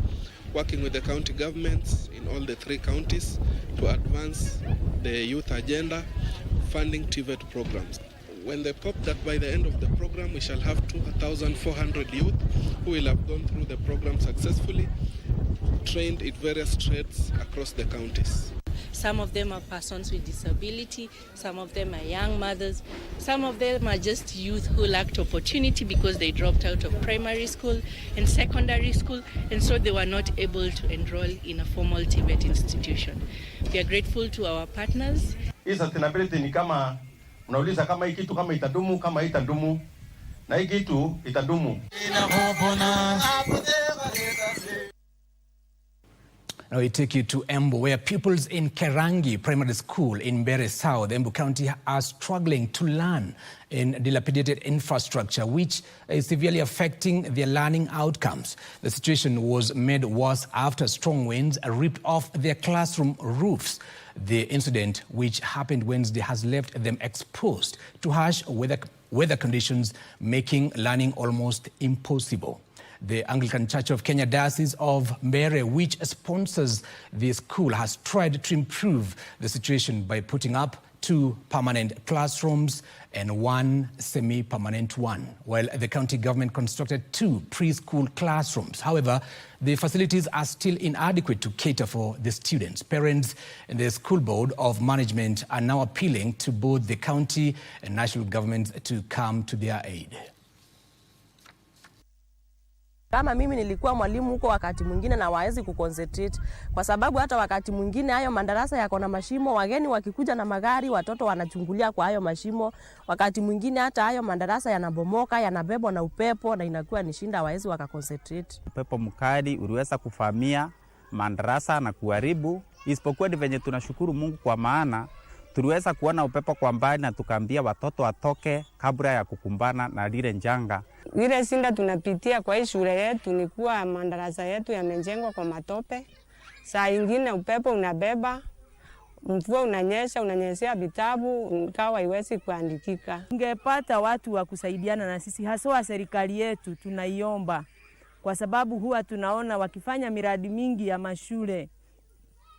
working with the county governments in all the 3 counties to advance the youth agenda, funding TVET programs. When they hope that by the end of the program we shall have 2,400 youth who will have gone through the program successfully, trained in various trades across the counties. Some of them are persons with disability, some of them are young mothers, some of them are just youth who lacked opportunity because they dropped out of primary school and secondary school, and so they were not able to enroll in a formal TVET institution. We are grateful to our partners. Hii sustainability ni kama unauliza kama hii kitu kama itadumu, kama itadumu, na hii kitu itadumu. Now we take you to Embu, where pupils in Kerangi Primary School in Mbeere South, Embu County, are struggling to learn in dilapidated infrastructure, which is severely affecting their learning outcomes. The situation was made worse after strong winds ripped off their classroom roofs. The incident, which happened Wednesday, has left them exposed to harsh weather conditions, making learning almost impossible. The Anglican Church of Kenya Diocese of Mbeere, which sponsors the school, has tried to improve the situation by putting up 2 permanent classrooms and 1 semi-permanent one, while the county government constructed 2 preschool classrooms. However, the facilities are still inadequate to cater for the students. Parents and the school board of management are now appealing to both the county and national governments to come to their aid. Kama mimi nilikuwa mwalimu huko, wakati mwingine na waezi kuconcentrate kwa sababu hata wakati mwingine hayo madarasa yako na mashimo, wageni wakikuja na magari watoto wanachungulia kwa hayo mashimo. Wakati mwingine hata hayo madarasa yanabomoka, yanabebwa na upepo na inakuwa ni shinda, waezi wakaconcentrate. Upepo mkali uliweza kufamia madarasa na kuharibu, isipokuwa ni venye tunashukuru Mungu kwa maana tuliweza kuona upepo kwa mbali na tukaambia watoto watoke kabla ya kukumbana na lile njanga. Ile shinda tunapitia kwa hii shule yetu ni kuwa madarasa yetu yamejengwa kwa matope. Saa ingine upepo unabeba, mvua unanyesha, unanyeshea vitabu, kawa iwezi kuandikika. Ungepata watu wa kusaidiana na sisi, haswa serikali yetu tunaiomba, kwa sababu huwa tunaona wakifanya miradi mingi ya mashule,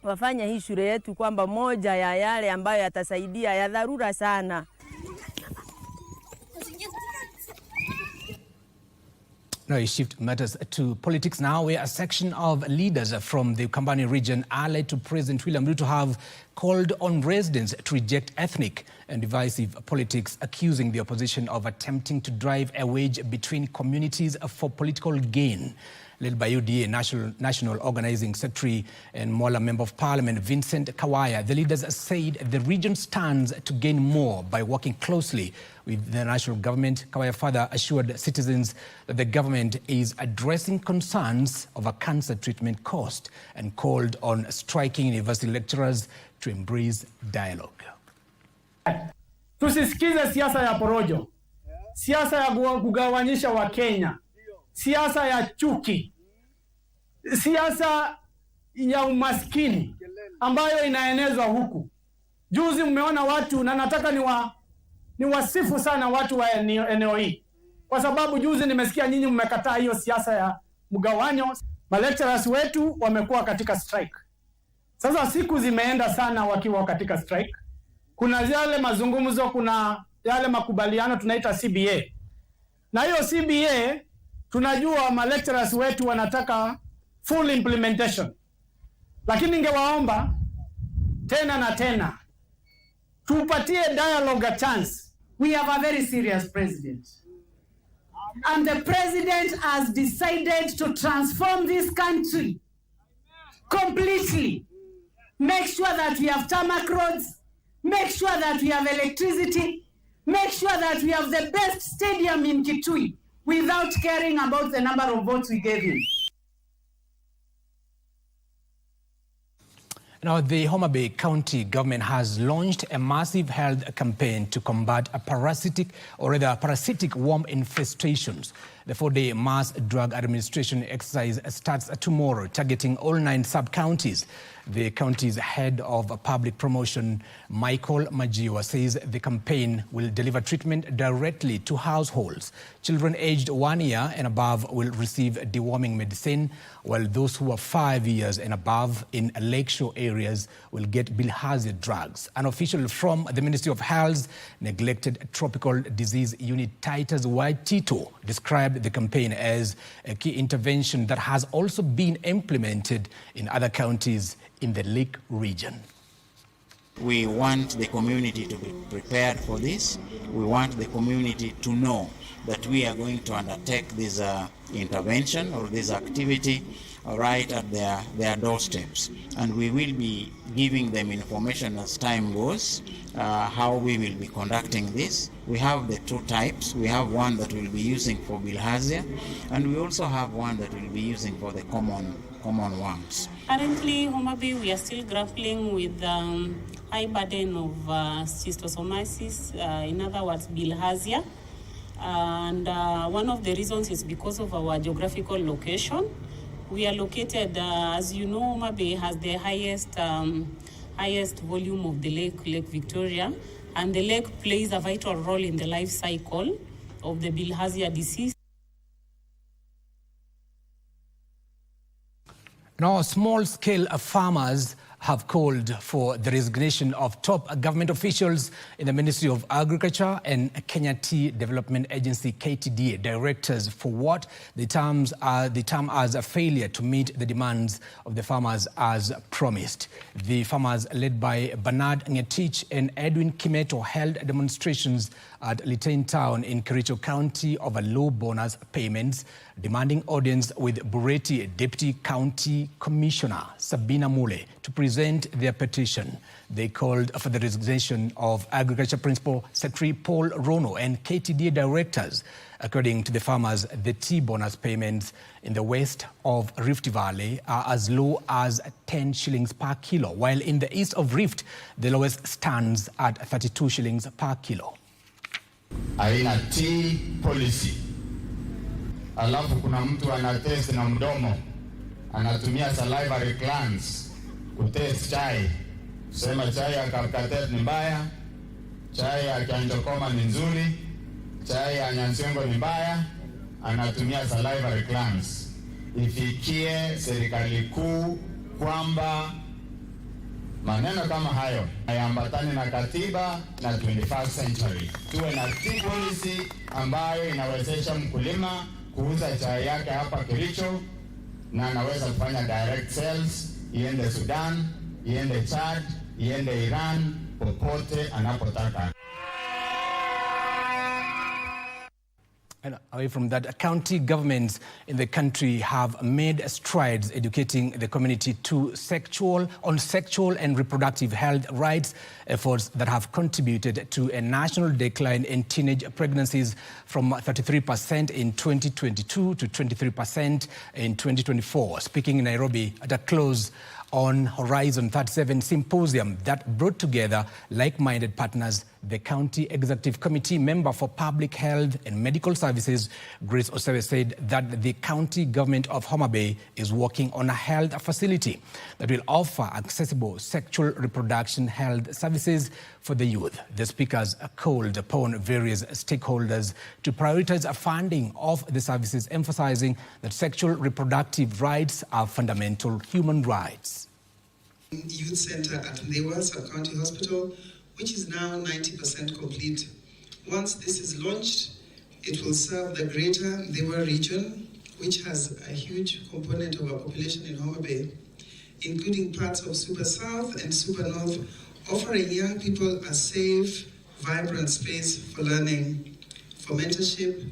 wafanya hii shule yetu kwamba moja ya yale ambayo yatasaidia ya dharura sana. Now we shift matters to politics now, where a section of leaders from the Ukambani region allied to President William Ruto have called on residents to reject ethnic and divisive politics, accusing the opposition of attempting to drive a wedge between communities for political gain. Led by UDA National Organizing Secretary and Mola Member of Parliament Vincent Kawaya, the leaders said the region stands to gain more by working closely with the national government. Kawaya further assured citizens that the government is addressing concerns over cancer treatment cost and called on striking university lecturers to embrace dialogue. Tusisikize siasa ya porojo, siasa ya kugawanyisha wa Kenya, siasa ya chuki, siasa ya umaskini ambayo inaenezwa huku. Juzi mmeona watu, na nataka ni wasifu sana watu wa eneo hii, kwa sababu juzi nimesikia nyinyi mmekataa hiyo siasa ya mgawanyo. Lecturers wetu wamekuwa katika strike. Sasa siku zimeenda sana wakiwa katika strike. Kuna yale mazungumzo, kuna yale makubaliano tunaita CBA. Na hiyo CBA tunajua lecturers wetu wanataka full implementation. Lakini ningewaomba tena na tena tupatie dialogue a chance. We have a very serious president. And the president has decided to transform this country completely. Make sure that we have tarmac roads, make sure that we have electricity, make sure that we have the best stadium in Kitui without caring about the number of votes we gave him. Now, the Homa Bay County government has launched a massive health campaign to combat parasitic worm infestations. The 4-day mass drug administration exercise starts tomorrow, targeting all 9 sub-counties. The county's head of public promotion, Michael Majiwa, says the campaign will deliver treatment directly to households. Children aged 1 year and above will receive deworming medicine, while those who are 5 years and above in lakeshore areas will get bilharzia drugs. An official from the Ministry of Health's Neglected Tropical Disease Unit, Titus Waitito, described the campaign as a key intervention that has also been implemented in other counties in the Lake region. We want the community to be prepared for this. We want the community to know that we are going to undertake this intervention or this activity right at their doorsteps. And we will be giving them information as time goes, how we will be conducting this. We have the two types. We have one that we'll be using for bilharzia, and we also have one that we'll be using for the common ones. Currently, Homa Bay, we are still grappling with high burden of schistosomiasis, in other words, bilharzia. And one of the reasons is because of our geographical location. We are located, as you know, Homa Bay has the highest volume of the Lake Victoria, and the lake plays a vital role in the life cycle of the bilharzia disease. Now, small-scale farmers have called for the resignation of top government officials in the Ministry of Agriculture and Kenya Tea Development Agency KTDA directors for what they term as a failure to meet the demands of the farmers as promised. The farmers, led by Bernard Ngetich and Edwin Kimeto, held demonstrations at Litein Town in Kericho County over low bonus payments, demanding audience with Bureti Deputy County Commissioner Sabina Mule to present their petition. They called for the resignation of Agriculture Principal Secretary Paul Rono and KTDA directors. According to the farmers, the tea bonus payments in the west of Rift Valley are as low as 10 shillings per kilo, while in the east of Rift, the lowest stands at 32 shillings per kilo. Aina tea policy. Alafu kuna mtu anatest na mdomo, anatumia salivary glands kutest chai. Sema chai ya Kapkatet ni mbaya, chai ya Kianjokoma ni nzuri, chai ya Nyansengo ni mbaya, anatumia salivary glands. Ifikie serikali kuu kwamba maneno kama hayo hayaambatani na katiba na 21st century. Tuwe na tea policy ambayo inawezesha mkulima kuuza chai yake hapa Kericho na anaweza kufanya direct sales, iende Sudan, iende Chad, iende Iran, popote anapotaka. And away from that, county governments in the country have made strides educating the community on sexual and reproductive health rights, efforts that have contributed to a national decline in teenage pregnancies from 33% in 2022 to 23% in 2024. Speaking in Nairobi at a close on Horizon 37 symposium that brought together like-minded partners, the County Executive Committee member for Public Health and Medical Services, Grace Osewe, said that the county government of Homa Bay is working on a health facility that will offer accessible sexual reproduction health services for the youth. The speakers called upon various stakeholders to prioritize funding of the services, emphasizing that sexual reproductive rights are fundamental human rights. Youth Center at Ndewa Sub-County Hospital, which is now 90% complete. Once this is launched, it will serve the greater Ndewa region, which has a huge component of our population in Homa Bay, including parts of Super South and Super North, offering young people a safe, vibrant space for learning, for mentorship,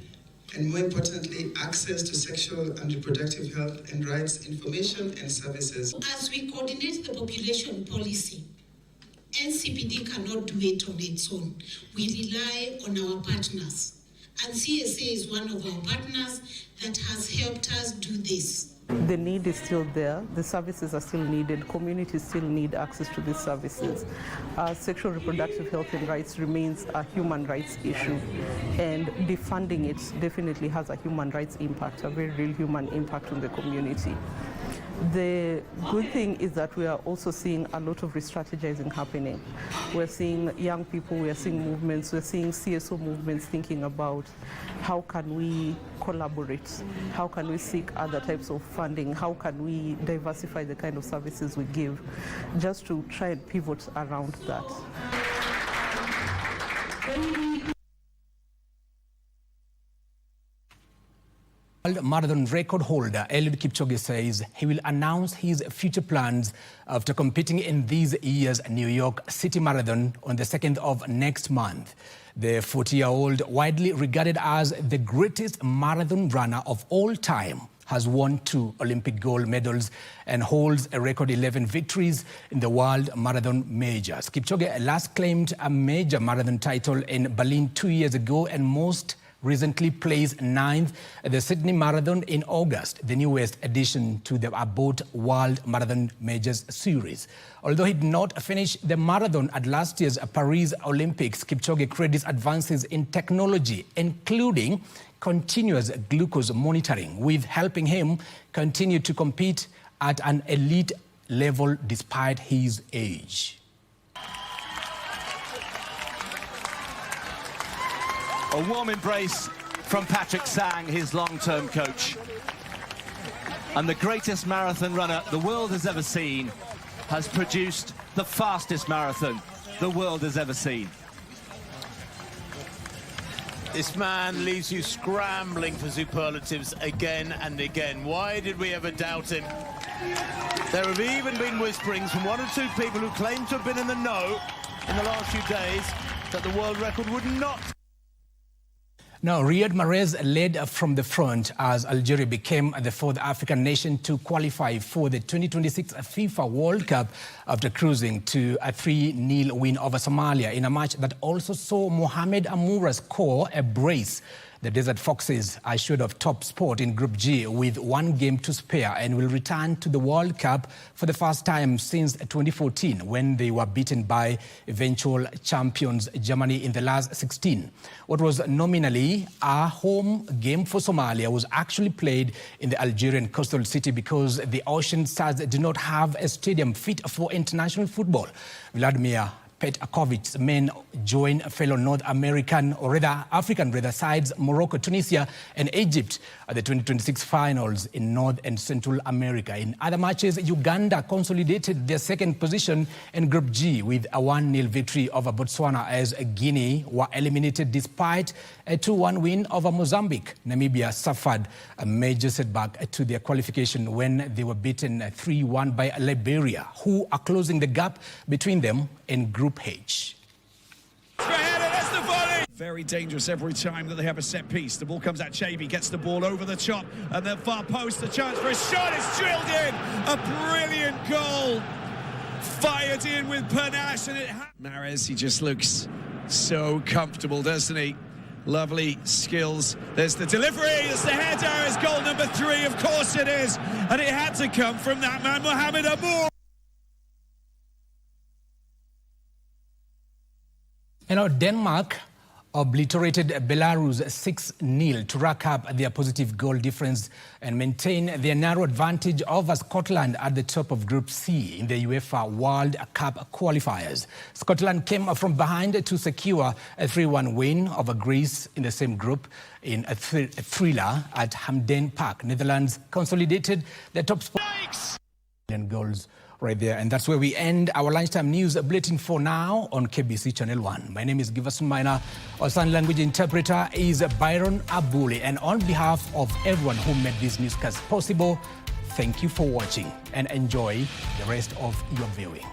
and more importantly, access to sexual and reproductive health and rights information and services. As we coordinate the population policy, NCPD cannot do it on its own. We rely on our partners, and CSA is one of our partners that has helped us do this. The need is still there. The services are still needed. Communities still need access to these services. Sexual reproductive health and rights remains a human rights issue, and defunding it definitely has a human rights impact, a very real human impact on the community. The good thing is that we are also seeing a lot of re-strategizing happening. We're seeing young people, we're seeing movements, we're seeing CSO movements thinking about how can we collaborate, how can we seek other types of funding, how can we diversify the kind of services we give, just to try and pivot around that. World marathon record holder Eliud Kipchoge says he will announce his future plans after competing in this year's New York City Marathon on the 2nd of next month. The 40-year-old, widely regarded as the greatest marathon runner of all time, has won 2 Olympic gold medals and holds a record 11 victories in the World Marathon Majors. Kipchoge last claimed a major marathon title in Berlin 2 years ago and most recently placed 9th at the Sydney Marathon in August, the newest addition to the About World Marathon Majors series. Although he did not finish the marathon at last year's Paris Olympics, Kipchoge credits advances in technology, including continuous glucose monitoring, with helping him continue to compete at an elite level despite his age. A warm embrace from Patrick Sang, his long-term coach. And the greatest marathon runner the world has ever seen has produced the fastest marathon the world has ever seen. This man leaves you scrambling for superlatives again and again. Why did we ever doubt him? There have even been whisperings from 1 or 2 people who claim to have been in the know in the last few days that the world record would not. Now, Riyad Mahrez led from the front as Algeria became the 4th African nation to qualify for the 2026 FIFA World Cup after cruising to a 3-0 win over Somalia in a match that also saw Mohamed Amoura score a brace. The Desert Foxes are assured of top spot in Group G with 1 game to spare and will return to the World Cup for the first time since 2014 when they were beaten by eventual champions Germany in the last 16. What was nominally a home game for Somalia was actually played in the Algerian coastal city because the Ocean Stars do not have a stadium fit for international football. Vladimir Petkovic's men join fellow North American, or rather African sides Morocco, Tunisia and Egypt at the 2026 finals in North and Central America. In other matches, Uganda consolidated their 2nd position in Group G with a 1-0 victory over Botswana as Guinea were eliminated despite a 2-1 win over Mozambique. Namibia suffered a major setback to their qualification when they were beaten 3-1 by Liberia, who are closing the gap between them in Group H. Very dangerous every time that they have a set piece. The ball comes at Chabi, gets the ball over the top, and then far post, the chance for a shot. It's drilled in. A brilliant goal. Fired in with panache, and Mahrez, he just looks so comfortable, doesn't he? Lovely skills. There's the delivery, there's the header, it's goal number 3, of course it is. And it had to come from that man, Mohamed Amour. Denmark obliterated Belarus 6-0 to rack up their positive goal difference and maintain their narrow advantage over Scotland at the top of Group C in the UEFA World Cup qualifiers. Scotland came from behind to secure a 3-1 win over Greece in the same group in a thriller at Hampden Park. Netherlands consolidated their top spot. Goals right there. And that's where we end our lunchtime news bulletin for now on KBC Channel 1. My name is Giverson Maina. Our sign language interpreter is Byron Abuli. And on behalf of everyone who made this newscast possible, thank you for watching and enjoy the rest of your viewing.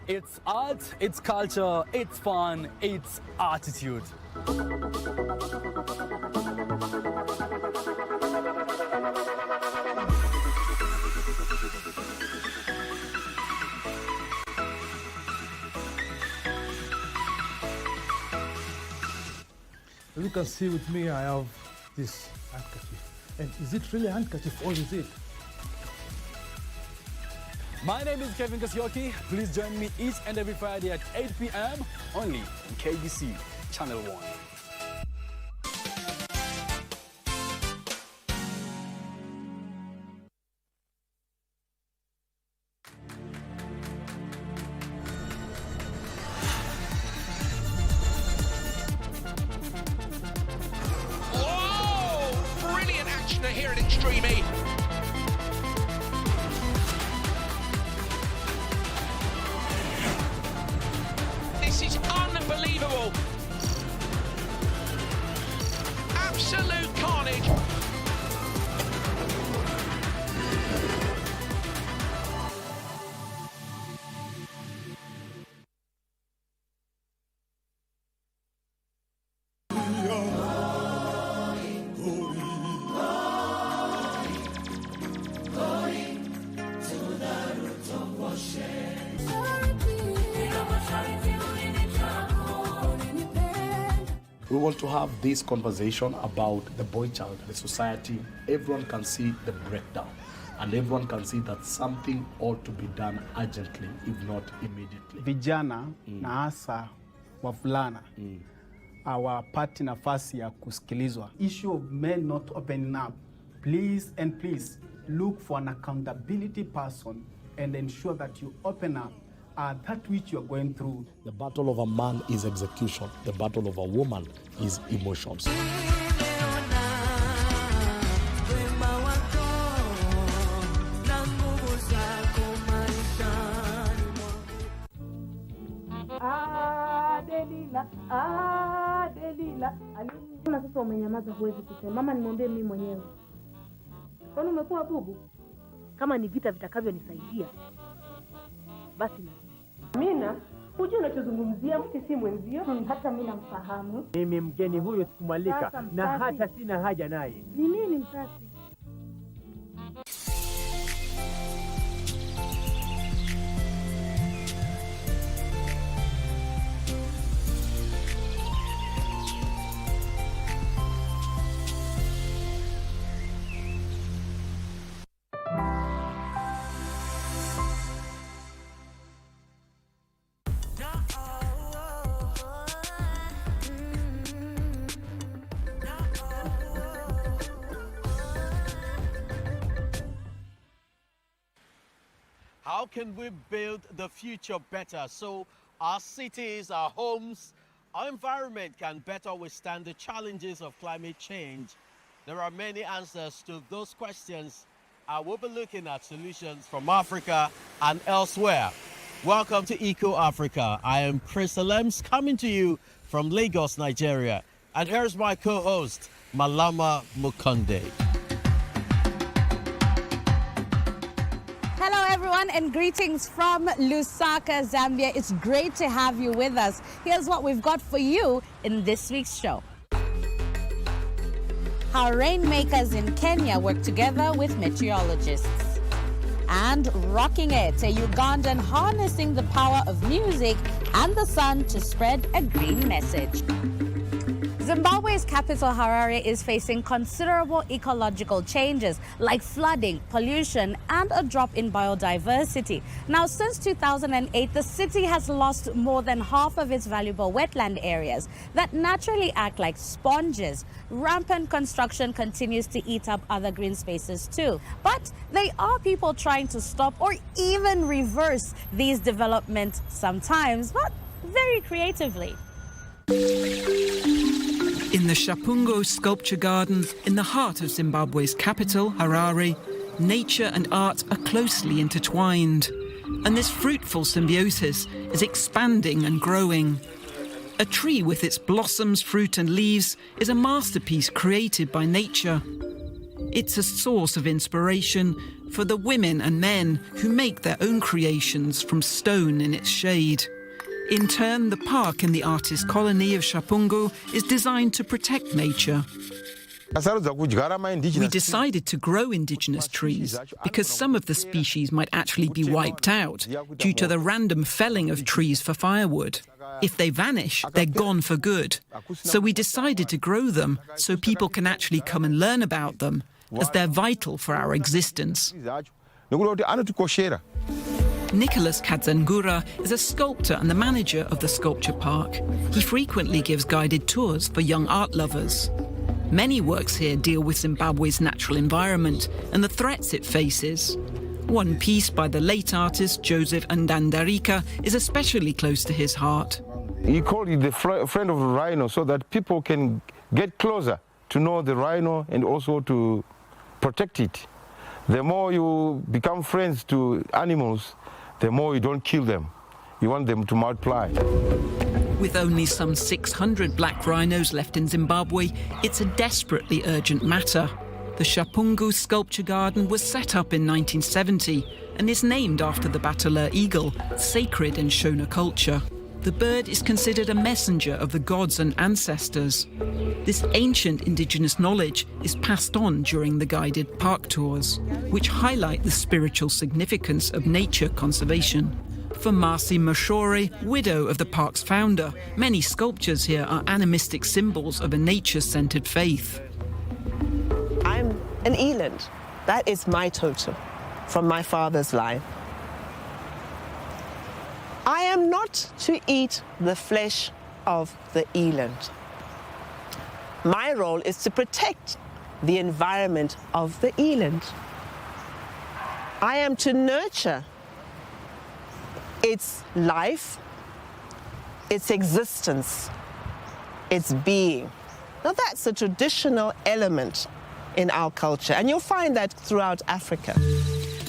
It's art, it's culture, it's fun, it's attitude. You can see with me, I have this handkerchief. And is it really a handkerchief or is it? My name is Kevin Kasioki. Please join me each and every Friday at 8 p.m. only on KBC Channel 1. Here at Extreme E. This is unbelievable. Absolute carnage. We want to have this conversation about the boy child, the society. Everyone can see the breakdown and everyone can see that something ought to be done urgently, if not immediately. Vijana na hasa wavulana hawapati nafasi ya kusikilizwa. Issue of men not opening up. Please and please look for an accountability person and ensure that you open up that which you are going through. The battle of a man is execution. The battle of a woman is emotions. Delila. Kama sasa umenyamaza huwezi kusema. Mama nimwambie mimi mwenyewe. Kwani umekuwa bubu? Kama ni vita vitakavyonisaidia basi na Maina, hujui unachozungumzia, mtu si mwenzio. Hata mimi namfahamu. Mimi mgeni huyo sikumwalika na hata sina haja naye. Ni nini msasi? How can we build the future better so our cities, our homes, our environment can better withstand the challenges of climate change? There are many answers to those questions. I will be looking at solutions from Africa and elsewhere. Welcome to Eco Africa. I am Chris Alems, coming to you from Lagos, Nigeria. And here's my co-host, Malama Mukonde. Hello everyone and greetings from Lusaka, Zambia. It's great to have you with us. Here's what we've got for you in this week's show. How rainmakers in Kenya work together with meteorologists. And Rocking It, a Ugandan harnessing the power of music and the sun to spread a green message. Zimbabwe's capital, Harare, is facing considerable ecological changes like flooding, pollution, and a drop in biodiversity. Now, since 2008, the city has lost more than half of its valuable wetland areas that naturally act like sponges. Rampant construction continues to eat up other green spaces too. But there are people trying to stop or even reverse these developments sometimes, but very creatively. In the Shapungo Sculpture Garden, in the heart of Zimbabwe's capital, Harare, nature and art are closely intertwined, and this fruitful symbiosis is expanding and growing. A tree with its blossoms, fruit and leaves is a masterpiece created by nature. It's a source of inspiration for the women and men who make their own creations from stone in its shade. In turn, the park in the artist colony of Shapungo is designed to protect nature. We decided to grow indigenous trees because some of the species might actually be wiped out due to the random felling of trees for firewood. If they vanish, they're gone for good. So we decided to grow them so people can actually come and learn about them, as they're vital for our existence. Nicholas Kadzangura is a sculptor and the manager of the sculpture park. He frequently gives guided tours for young art lovers. Many works here deal with Zimbabwe's natural environment and the threats it faces. One piece by the late artist Joseph Ndandarika is especially close to his heart. He called it the friend of the rhino so that people can get closer to know the rhino and also to protect it. The more you become friends to animals, the more you don't kill them. You want them to multiply. With only some 600 black rhinos left in Zimbabwe, it's a desperately urgent matter. The Shapungu Sculpture Garden was set up in 1970 and is named after the Bateleur eagle, sacred in Shona culture. The bird is considered a messenger of the gods and ancestors. This ancient indigenous knowledge is passed on during the guided park tours, which highlight the spiritual significance of nature conservation. For Marcy Mashore, widow of the park's founder, many sculptures here are animistic symbols of a nature-centered faith. I'm an eland. That is my totem from my father's line. I am not to eat the flesh of the eland. My role is to protect the environment of the eland. I am to nurture its life, its existence, its being. Now that's a traditional element in our culture, and you'll find that throughout Africa.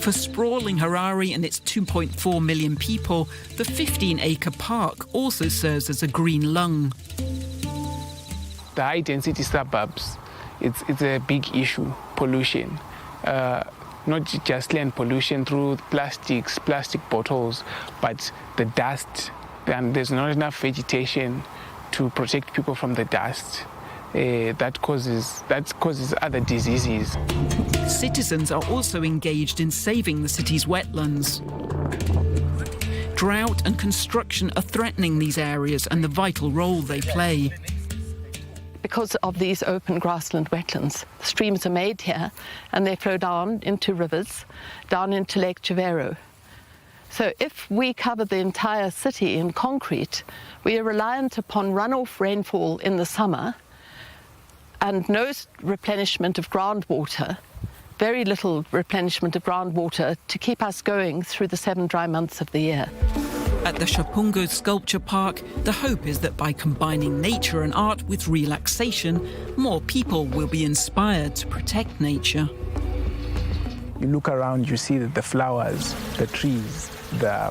For sprawling Harare and its 2.4 million people, the 15-acre park also serves as a green lung. The high-density suburbs, it's a big issue, pollution. Not just land pollution through plastics, plastic bottles, but the dust. And there's not enough vegetation to protect people from the dust. That causes other diseases. Citizens are also engaged in saving the city's wetlands. Drought and construction are threatening these areas and the vital role they play. Because of these open grassland wetlands, streams are made here and they flow down into rivers, down into Lake Giverson. So if we cover the entire city in concrete, we are reliant upon runoff rainfall in the summer and no replenishment of groundwater, very little replenishment of groundwater to keep us going through the 7 dry months of the year. At the Shapungu Sculpture Park, the hope is that by combining nature and art with relaxation, more people will be inspired to protect nature. You look around, you see that the flowers, the trees, the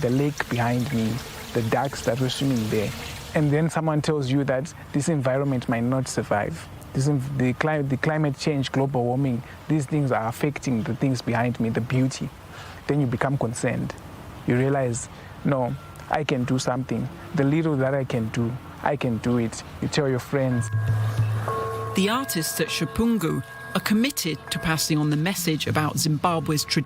lake behind me, the ducks that were swimming there, and then someone tells you that this environment might not survive. The climate change, global warming, these things are affecting the things behind me, the beauty. Then you become concerned. You realize, no, I can do something. The little that I can do it. You tell your friends. The artists at Shapungu are committed to passing on the message about Zimbabwe's tradition.